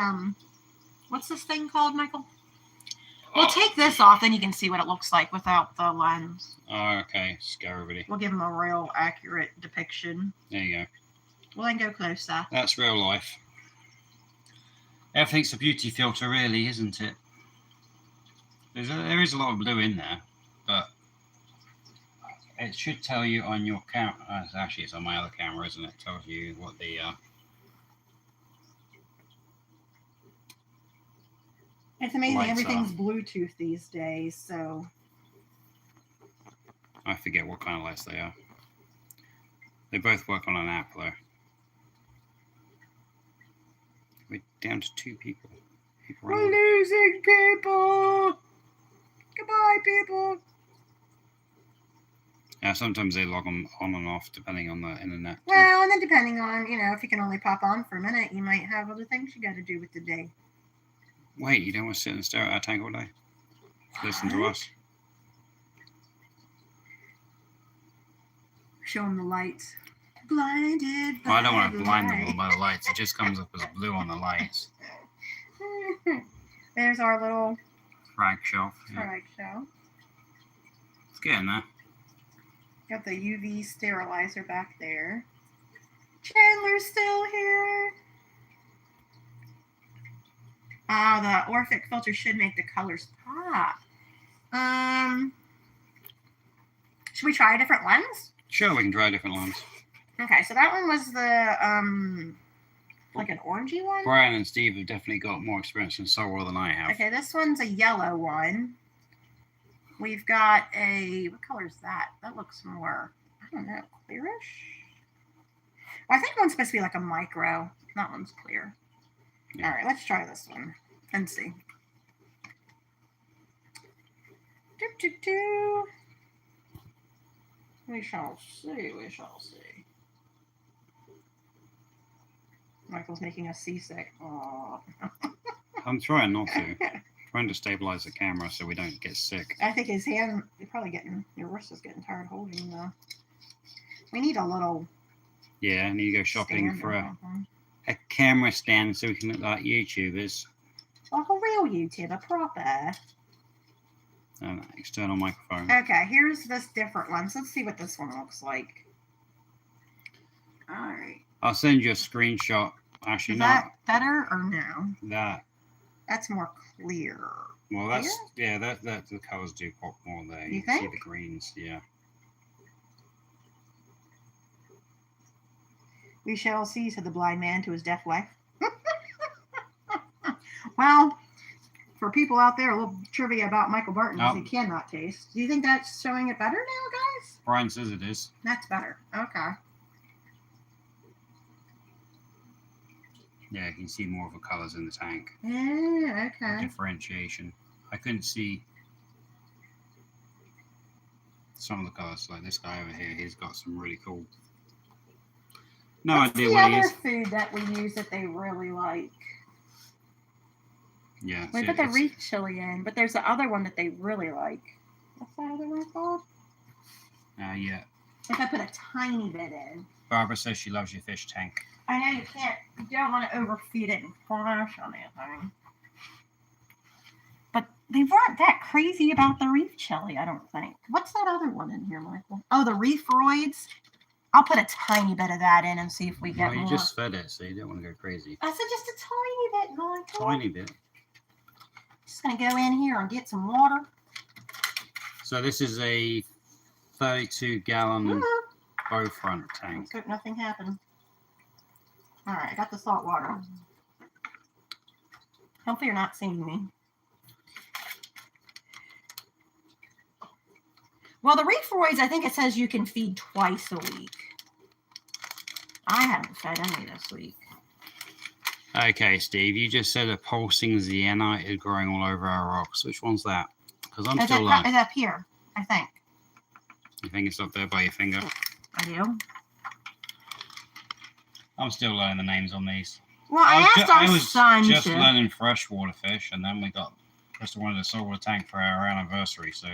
what's this thing called, Michael? We'll take this off, then you can see what it looks like without the lens. Oh, okay. Scare everybody. We'll give them a real accurate depiction. There you go. Well, then go closer. That's real life. Everything's a beauty filter, really, isn't it? There is a lot of blue in there, but it should tell you on your camera. Actually, it's on my other camera, isn't it? It tells you what the... It's amazing. Lights Everything's are. Bluetooth these days, so... I forget what kind of lights they are. They both work on an app, though. We're down to 2 people. We're losing people! Goodbye, people! Yeah, sometimes they log them on and off, depending on the internet. Well, and then depending on, if you can only pop on for a minute, you might have other things you got to do with the day. Wait, you don't want to sit and stare at our tank all day? Listen to us. Show them the lights. Blinded by Well, I don't want to the blind them light. all by the lights. It just comes up as blue on the lights. There's our little Frag shelf. Yeah. frag show. It's getting there. Got the UV sterilizer back there. Chandler's still here. The Orphec filter should make the colors pop. Should we try a different lens? Sure, we can try different lines. Okay, so that one was the like an orangey one. Brian and Steve have definitely got more experience in solar than I have. Okay, this one's a yellow one. We've got a, what color is that? That looks more, I don't know, clearish? Well, I think one's supposed to be like a micro. That one's clear. Yeah. All right, let's try this one and see. Do, do, do. We shall see, we shall see. Michael's making us seasick. Aww. I'm trying not to. Trying to stabilize the camera so we don't get sick. I think his hand, you're probably getting, your wrist is getting tired holding we need a little Yeah, I need to go shopping stand for or something. a camera stand so we can look like YouTubers. Like a real YouTuber, proper. External microphone. Okay, here's this different one. So let's see what this one looks like. All right. I'll send you a screenshot. Actually, Is not that better or no? that. That's more clear. Well, that's yeah. That the colors do pop more there. You can see think? the greens. Yeah. We shall see, said the blind man to his deaf wife. Well, for people out there, a little trivia about Michael Barton is he cannot taste. Do you think that's showing it better now, guys? Brian says it is. That's better. Okay. Yeah, you can see more of the colors in the tank. Yeah, okay. Differentiation. I couldn't see some of the colors. Like this guy over here, he's got some really cool. No What's idea the what he other is. food that we use that they really like? Yeah. We so put the it's- reef chili in, but there's the other one that they really like. What's that other one called? yeah. If I put a tiny bit in. Barbara says she loves your fish tank. I know you can't, you don't want to overfeed it and flash on anything. But they weren't that crazy about the reef chili, I don't think. What's that other one in here, Michael? Oh, the reef roids. I'll put a tiny bit of that in and see if we get Well, you more. just fed it, so you don't want to go crazy. I said just a tiny bit, Michael. Tiny bit. Just going to go in here and get some water. So this is a 32-gallon bow front tank. Let's hope nothing happened. All right, I got the salt water. Hopefully you're not seeing me. Well, the reef roids, I think it says you can feed twice a week. I haven't fed any this week. Okay, Steve, you just said a pulsing zeolite is growing all over our rocks. Which one's that? Because I'm still learning. It's up here, I think. You think it's up there by your finger? I do. I'm still learning the names on these. Well, I asked our son just to. learning freshwater fish, and then we got Krista wanted a saltwater tank for our anniversary, so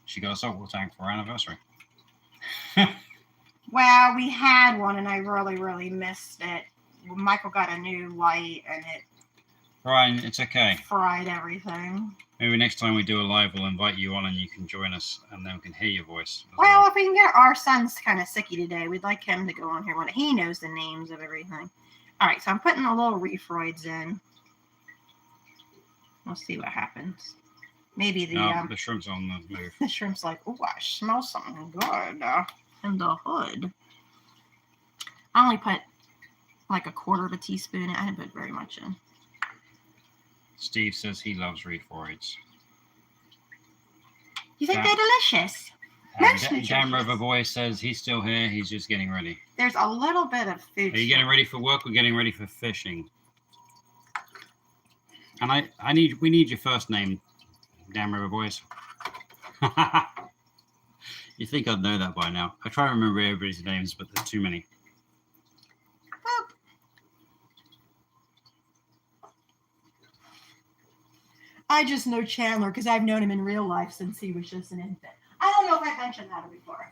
she got a saltwater tank for our anniversary. Well, we had one, and I really, really missed it. Michael got a new light, and it Brian, it's okay. fried everything. Maybe next time we do a live, we'll invite you on, and you can join us, and then we can hear your voice. as Well, if we can get our son's kind of sicky today, we'd like him to go on here when he knows the names of everything. All right, so I'm putting the little reef roids in. We'll see what happens. Maybe the shrimp's on the move. the shrimp's like, oh, I smell something good in the hood. I only put like a quarter of a teaspoon in. I didn't put very much in. Steve says he loves reef roids. You think Yeah. they're delicious? Most Dan nutritious. River Boy says he's still here. He's just getting ready. There's a little bit of food. Are you getting ready for work or getting ready for fishing? And we need your first name, Dan River Boys. You think I'd know that by now? I try to remember everybody's names, but there's too many. I just know Chandler because I've known him in real life since he was just an infant. I don't know if I've mentioned that before.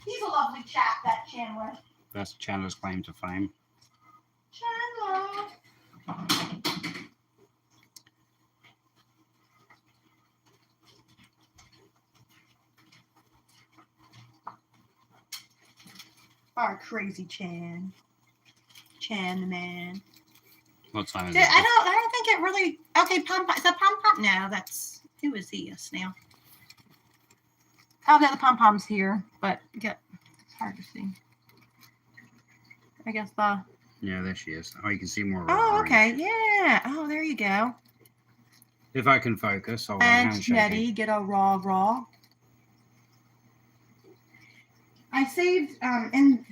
He's a lovely chap, that Chandler. That's Chandler's claim to fame. Chandler. Our crazy Chan the man. What time is I it? don't think it really. Okay, Pom Pom. Is that Pom Pom? No, that's who is he? A snail. Oh no, the Pom Pom's here, but it's hard to see. I guess the. Yeah, there she is. Oh, you can see more of her. Oh, orange. okay, yeah. Oh, there you go. If I can focus, I'll And handshaking. Nettie, get a raw. I saved and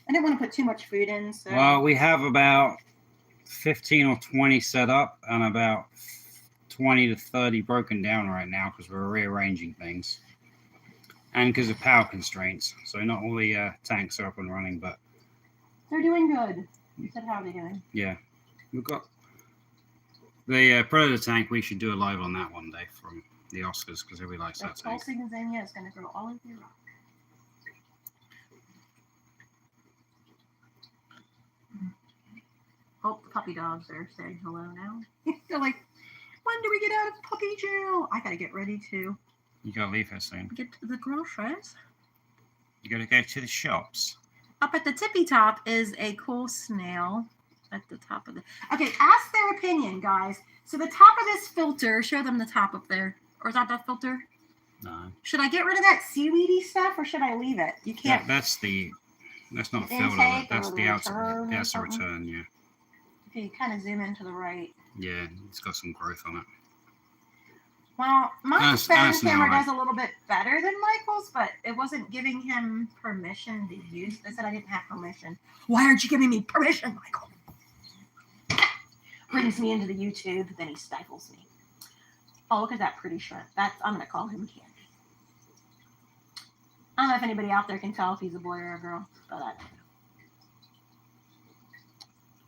I didn't want to put too much food in, so. Well, we have about 15 or 20 set up and about 20 to 30 broken down right now because we're rearranging things and because of power constraints. So not all the tanks are up and running, but They're doing good. You said how are they doing? yeah, we've got the Predator tank. We should do a live on that one day from the Oscars because everybody likes that That's tank. pulsing Xenia is going to grow all over your rock. Oh, the puppy dogs are saying hello now. They're like, when do we get out of puppy jail? I gotta get ready to You gotta leave her soon. get to the groceries. You gotta go to the shops. Up at the tippy top is a cool snail at the top of the. Okay, ask their opinion, guys. So the top of this filter, show them the top up there. Or is that the filter? No. Should I get rid of that seaweedy stuff or should I leave it? You can't. That's not a filter. Intake That's or the the outside. return or That's the something? return. Yeah. Okay, you kind of zoom in to the right. Yeah. It's got some growth on it. Well, my That's phone not camera right. does a little bit better than Michael's, but it wasn't giving him permission to use. They said I didn't have permission. Why aren't you giving me permission, Michael? Brings me into the YouTube, then he stifles me. Oh, look at that pretty shrimp. I'm gonna call him Candy. I don't know if anybody out there can tell if he's a boy or a girl, but I don't know.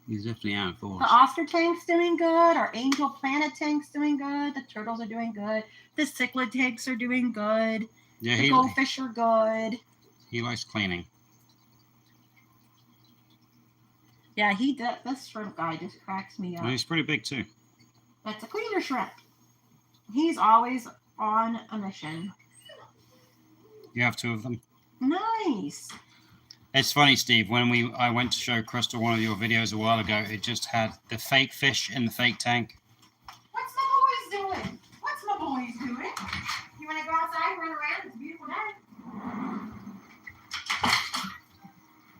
He's definitely out of force. The ostrich tank's doing good. Our angel planet tank's doing good. The turtles are doing good. The cichlid tanks are doing good. Yeah, The goldfish are good. he likes cleaning. Yeah, this shrimp guy just cracks me up. And he's pretty big too. That's a cleaner shrimp. He's always on a mission. You have two of them. Nice. It's funny, Steve. When I went to show Crystal one of your videos a while ago, it just had the fake fish in the fake tank. What's my boys doing? You want to go outside, run around? It's a beautiful day.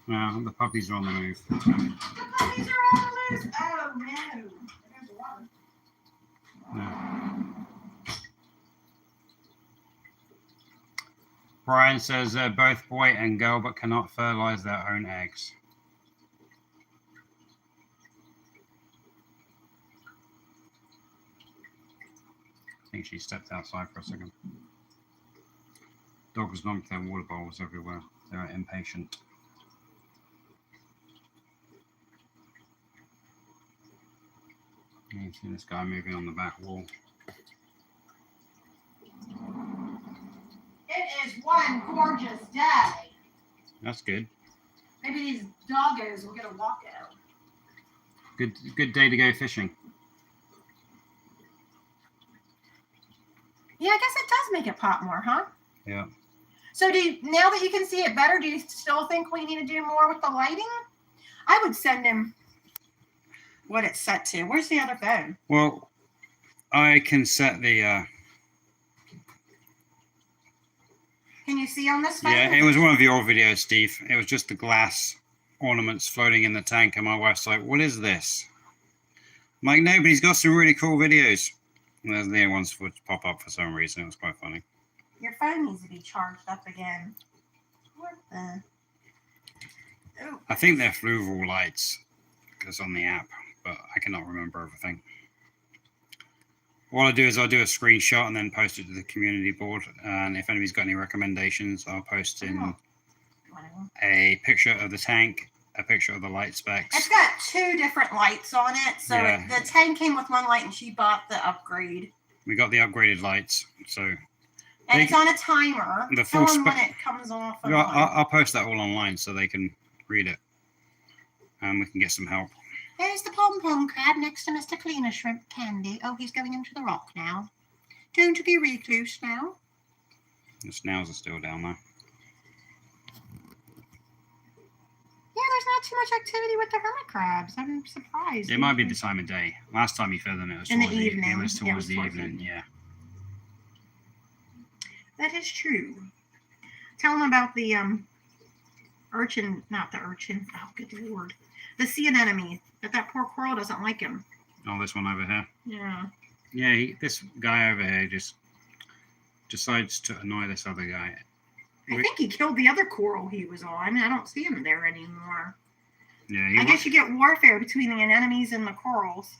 No, the puppies are on the move. The puppies are on the loose. Oh no. There's water. No. Brian says they're both boy and girl, but cannot fertilize their own eggs. I think she stepped outside for a second. Dogs knocked their water bowls everywhere. They're impatient. You see this guy moving on the back wall. It is one gorgeous day. That's good. Maybe these doggos will get a walkout. Good day to go fishing. Yeah, I guess it does make it pop more, huh? Yeah. So now that you can see it better, do you still think we need to do more with the lighting? I would send him what it's set to. Where's the other phone? Well, I can set the Can you see on this phone? yeah, it was one of your videos, Steve. It was just the glass ornaments floating in the tank, and my wife's like, "What is this?" I'm like, "No, but he's got some really cool videos." And there's the ones would pop up for some reason. It was quite funny. Your phone needs to be charged up again. What the? Oh, I think they're fluval lights because on the app, but I cannot remember everything. What I'll do is I'll do a screenshot and then post it to the community board. And if anybody's got any recommendations, I'll post in a picture of the tank, a picture of the light specs. It's got two different lights on it. So Yeah. the tank came with one light and she bought the upgrade. We got the upgraded lights, so And it's on a timer. The Tell full them when spec- it comes off. I'll, I'll post that all online so they can read it, and we can get some help. There's the pom-pom crab next to Mr. Cleaner Shrimp Candy. Oh, he's going into the rock now. Don't be recluse now. The snails are still down there. Yeah, there's not too much activity with the hermit crabs. I'm surprised. It might be the time of day. Last time you fed them, it was In the towards evening. It was Yeah, it towards was the towards the evening. Yeah. That is true. Tell them about the urchin, not the urchin. Oh, good lord. The sea anemone. That poor coral doesn't like him. Oh, this one over here. Yeah. Yeah, this guy over here just decides to annoy this other guy. I think he killed the other coral he was on. I don't see him there anymore. Yeah, I guess you get warfare between the anemones and the corals.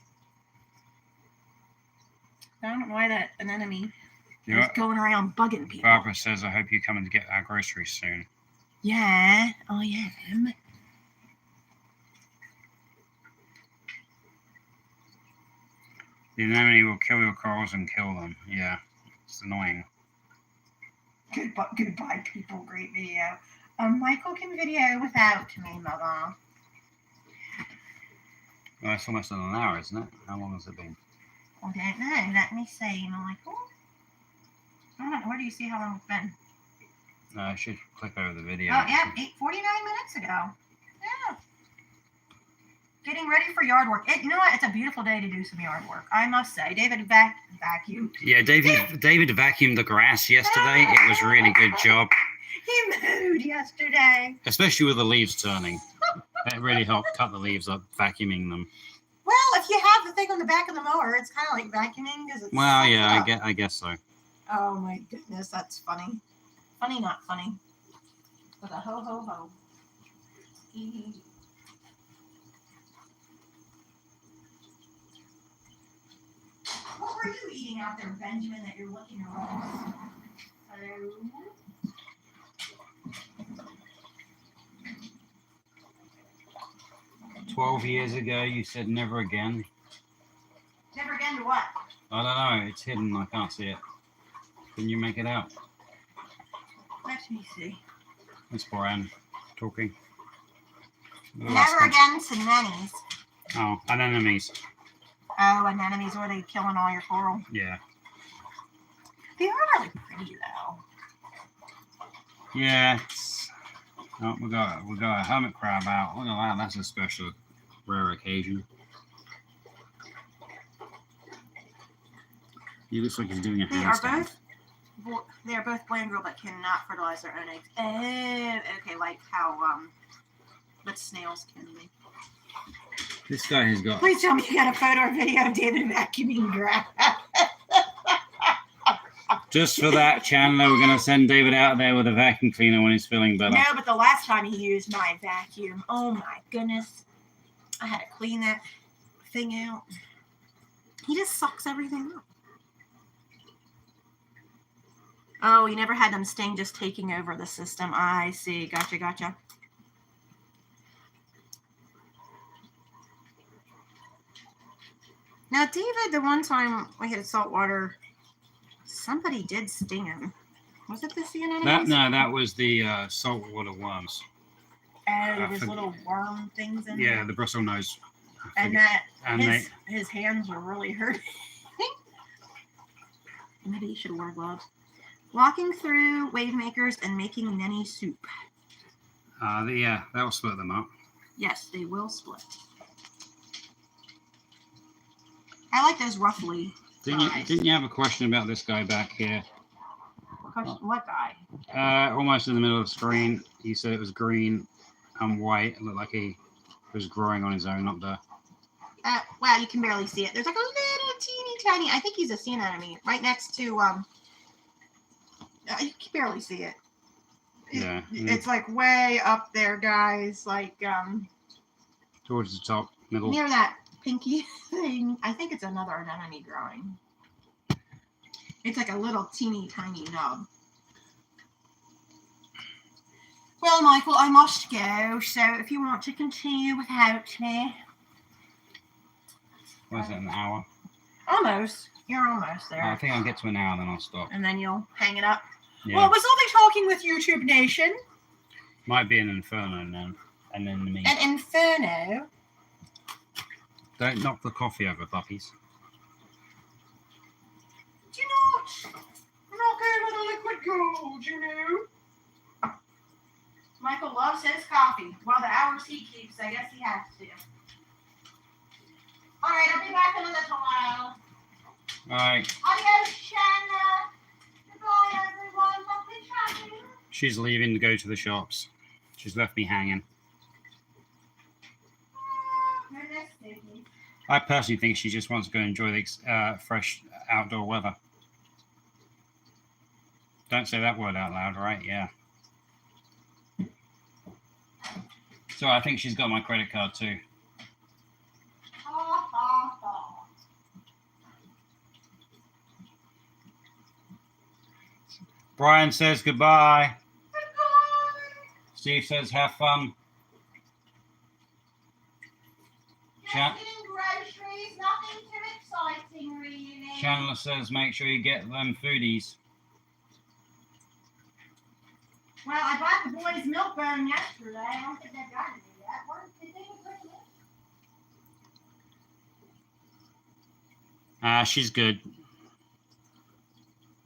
I don't know why that anemone is going around bugging people. Barbara says, "I hope you come and get our groceries soon." Yeah, I am. The anemone will kill your corals and kill them. Yeah, it's annoying. Goodbye, people. Great video. Michael can video without me, Mother. Well, it's almost an hour, isn't it? How long has it been? I don't know. Let me see, Michael. Where do you see how long it's been? I should click over the video. Oh, yeah, 49 minutes ago. Yeah. Getting ready for yard work. You know what? It's a beautiful day to do some yard work, I must say. David vacuumed. Yeah, David vacuumed the grass yesterday. It was a really good job. He mowed yesterday. Especially with the leaves turning. It really helped cut the leaves up, vacuuming them. Well, if you have the thing on the back of the mower, it's kind of like vacuuming because it's. Well, yeah, I guess so. Oh my goodness, that's funny. Funny, not funny. With a ho ho ho. What were you eating out there, Benjamin, that you're looking around? Hello? 12 years ago, you said never again. Never again to what? I don't know. It's hidden. I can't see it. Can you make it out? Let me see. It's Brian talking. Never again to nannies. Oh, anemones. Oh, anemones, were they killing all your coral? Yeah. They are really pretty, though. Yeah. Oh, we got a hermit crab out. Look at that. That's a special, rare occasion. He looks like he's doing a handstand. They are both boy and girl, but cannot fertilize their own eggs. Oh, okay, like how what snails can be. This guy has got. Please tell me you got a photo or video of David vacuuming grass. Just for that, Chandler, we're going to send David out there with a vacuum cleaner when he's feeling better. No, but the last time he used my vacuum, oh my goodness, I had to clean that thing out. He just sucks everything up. Oh, you never had them sting just taking over the system. I see. Gotcha. Now, David, the one time we had saltwater, somebody did sting him. Was it the sea anemones? No, that was the saltwater worms. Oh, those little worm things in there. Yeah, the bristle nose. And his hands were really hurting. Maybe he should wear gloves. Walking through wave makers and making nenny soup. Yeah, that will split them up. Yes, they will split. I like those roughly. Didn't you have a question about this guy back here? What guy? Almost in the middle of the screen. He said it was green and white. It looked like he was growing on his own up there. Wow, you can barely see it. There's like a little teeny tiny, I think he's a sea anemone, right next to, you can barely see it. Yeah. It's like way up there, guys, like, towards the top, middle. Near that pinky thing. I think it's another anemone growing. It's like a little teeny tiny nub. Well, Michael, I must go, so if you want to continue without me. What is it, an hour? Almost. You're almost there. I think I'll get to an hour, then I'll stop. And then you'll hang it up. Yeah. Well, it was lovely talking with YouTube Nation. Might be an inferno now. And then me. An inferno? Don't knock the coffee over, puppies. Do not knock over the liquid gold, you know. Michael loves his coffee. Well, the hours he keeps, I guess he has to. All right, I'll be back in a little while. All right. Adios, Shanna. Goodbye, everyone. Lovely chatting. She's leaving to go to the shops. She's left me hanging. I personally think she just wants to go enjoy the fresh outdoor weather. Don't say that word out loud, right? Yeah. So I think she's got my credit card too. Brian says goodbye. Goodbye. Steve says have fun. Just getting groceries, nothing too exciting really. Chandler says make sure you get them foodies. Well, I bought the boys milk bone yesterday. I don't think they've got it yet. Where did they put it? She's good.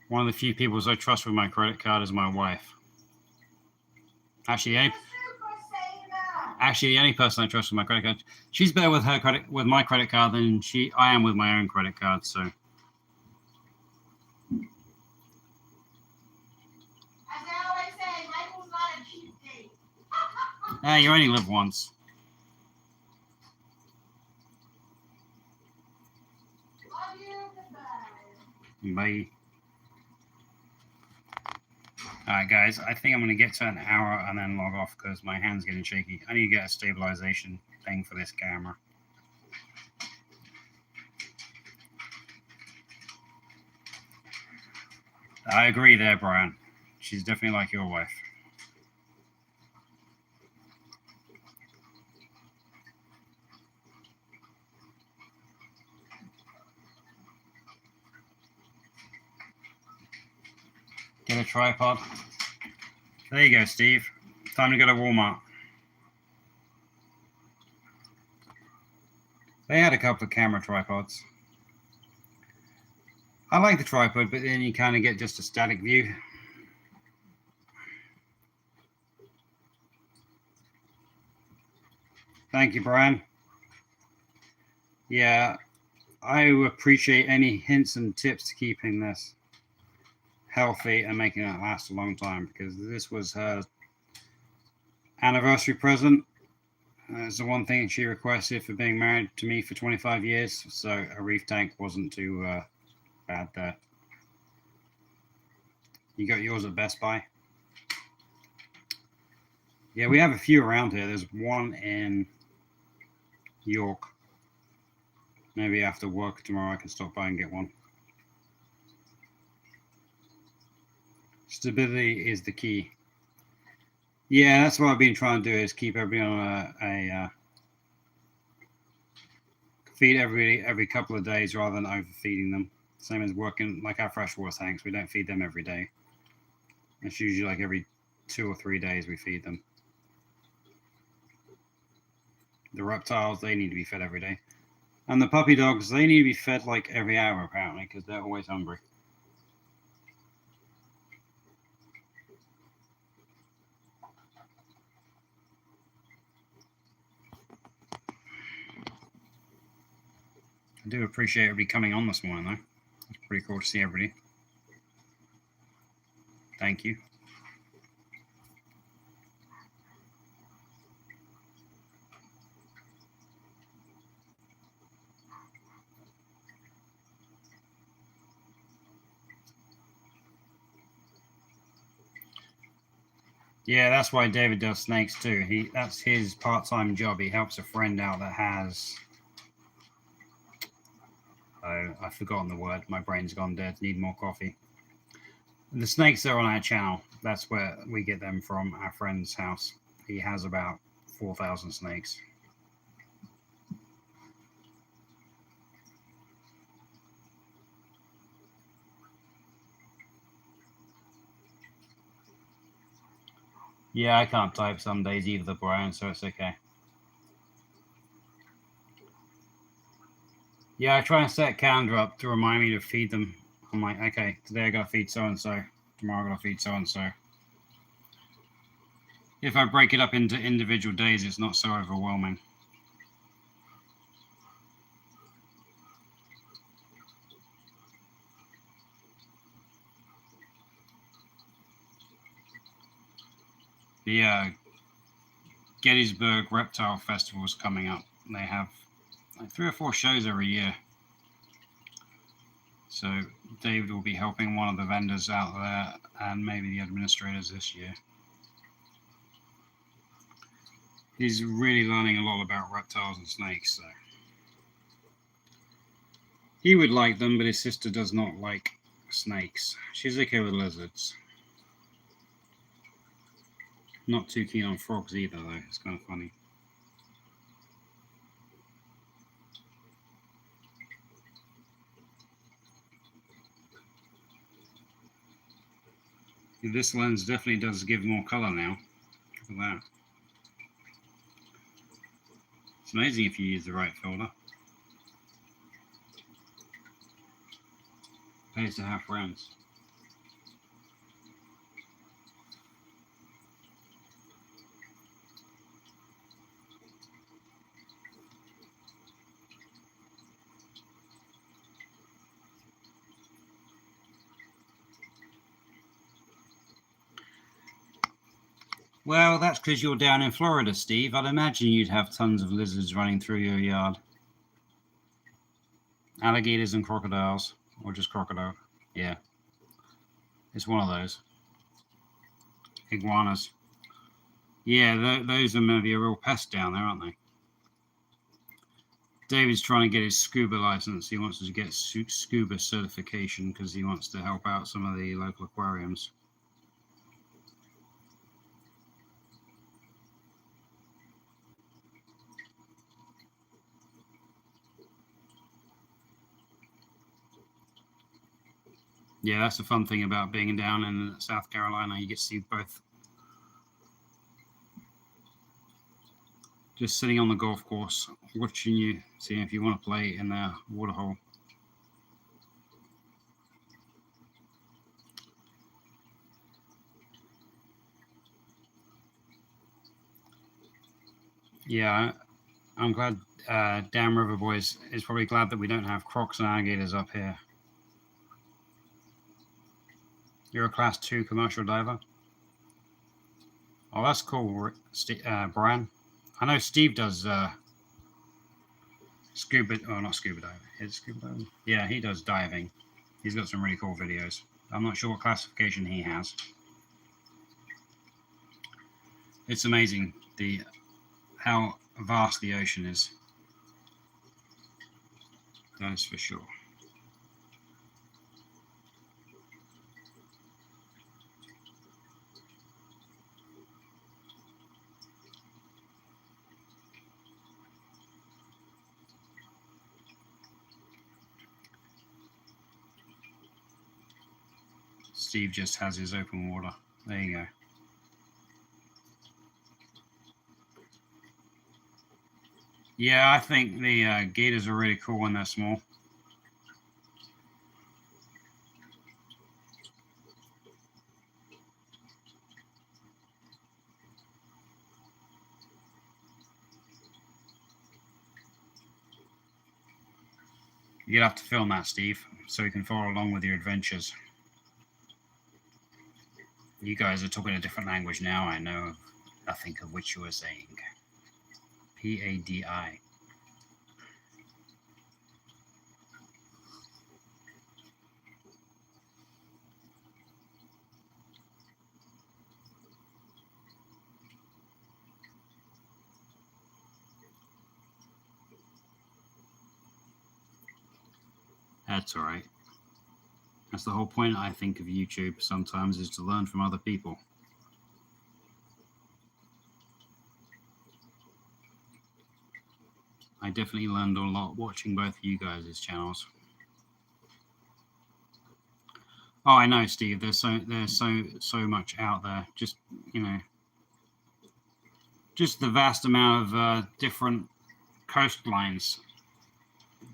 One of the few people I trust with my credit card is my wife. Actually, the only person I trust with my credit card. She's better with my credit card than I am with my own credit card. So. As I always say, Michael's not a cheap date. You only live once. Love you. Goodbye. Bye. Alright guys, I think I'm going to get to an hour and then log off because my hand's getting shaky. I need to get a stabilization thing for this camera. I agree there, Brian. She's definitely like your wife. Get a tripod. There you go, Steve. Time to go to Walmart. They had a couple of camera tripods. I like the tripod, but then you kind of get just a static view. Thank you, Brian. Yeah, I appreciate any hints and tips to keeping this healthy and making it last a long time, because this was her anniversary present. It's the one thing she requested for being married to me for 25 years, so a reef tank wasn't too bad there. You got yours at Best Buy? Yeah, we have a few around here. There's one in York. Maybe after work tomorrow I can stop by and get one. Stability is the key. Yeah, that's what I've been trying to do, is keep everybody on feed every couple of days rather than overfeeding them. Same as working like our freshwater tanks. We don't feed them every day. It's usually like every 2 or 3 days we feed them. The reptiles, they need to be fed every day. And the puppy dogs, they need to be fed like every hour apparently, because they're always hungry. I do appreciate everybody coming on this morning, though. It's pretty cool to see everybody. Thank you. Yeah, that's why David does snakes too. That's his part-time job. He helps a friend out that has... Oh, I've forgotten the word. My brain's gone dead. Need more coffee. The snakes are on our channel. That's where we get them from, our friend's house. He has about 4,000 snakes. Yeah, I can't type some days either, Brian, so it's okay. Yeah, I try and set a calendar up to remind me to feed them. I'm like, okay, today I gotta feed so-and-so. Tomorrow I gotta feed so-and-so. If I break it up into individual days, it's not so overwhelming. The Gettysburg Reptile Festival is coming up. They have like 3 or 4 shows every year. So David will be helping one of the vendors out there and maybe the administrators this year. He's really learning a lot about reptiles and snakes. So he would like them, but his sister does not like snakes. She's okay with lizards. Not too keen on frogs either, though. It's kind of funny. This lens definitely does give more color now. Look at that. It's amazing if you use the right filter. Pays to have friends. Well, that's because you're down in Florida, Steve. I'd imagine you'd have tons of lizards running through your yard. Alligators and crocodiles, or just crocodile. Yeah, it's one of those. Iguanas. Yeah, those are maybe a real pest down there, aren't they? David's trying to get his scuba license. He wants to get scuba certification because he wants to help out some of the local aquariums. Yeah, that's the fun thing about being down in South Carolina. You get to see both. Just sitting on the golf course, watching you, seeing if you want to play in the waterhole. Yeah, I'm glad Dam River Boys is probably glad that we don't have crocs and alligators up here. You're a class 2 commercial diver? Oh, that's cool, Brian. I know Steve does scuba, not scuba diving. Is scuba diving? Yeah, he does diving. He's got some really cool videos. I'm not sure what classification he has. It's amazing how vast the ocean is. That is for sure. Steve just has his open water. There you go. Yeah, I think the gators are really cool when they're small. You'll have to film that, Steve, so we can follow along with your adventures. You guys are talking a different language now. I know nothing of which you are saying. PADI. That's all right. That's the whole point, I think, of YouTube sometimes, is to learn from other people. I definitely learned a lot watching both of you guys' channels. Oh, I know, Steve. There's so much out there. Just, just the vast amount of different coastlines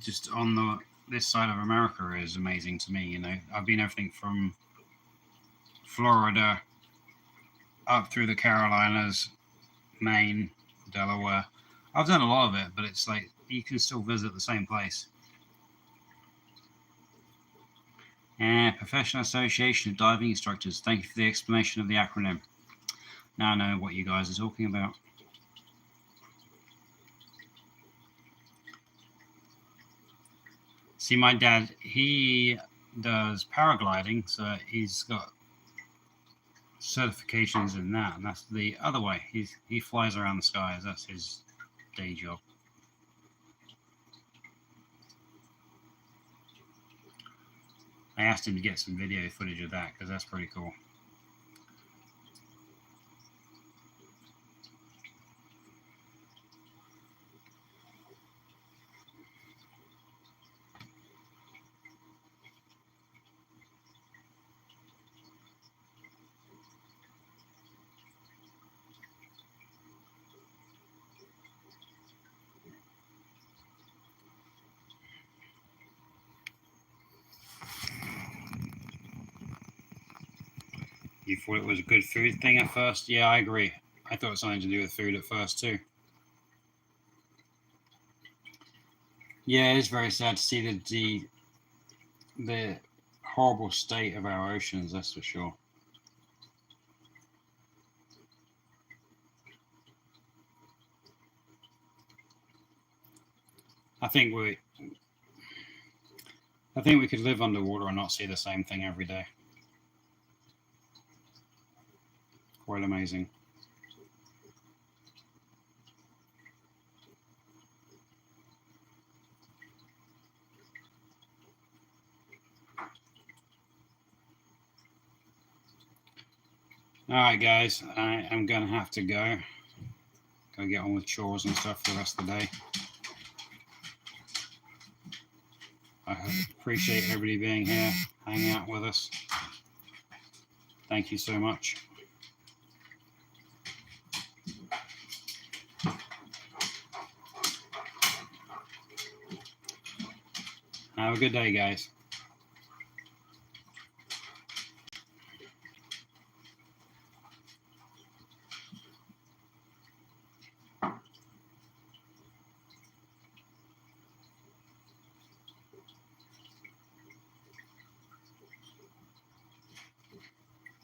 just on this side of America is amazing to me. I've been everything from Florida up through the Carolinas, Maine, Delaware. I've done a lot of it, but it's like you can still visit the same place. And Professional Association of Diving Instructors. Thank you for the explanation of the acronym. Now I know what you guys are talking about. See, my dad, he does paragliding, so he's got certifications in that, and that's the other way. He flies around the skies. That's his day job. I asked him to get some video footage of that because that's pretty cool. You thought it was a good food thing at first? Yeah, I agree. I thought it was something to do with food at first too. Yeah, it's very sad to see the horrible state of our oceans, that's for sure. I think we could live underwater and not see the same thing every day. Quite amazing. All right, guys, I am going to have to go. Go get on with chores and stuff for the rest of the day. I appreciate everybody being here, hanging out with us. Thank you so much. Have a good day, guys.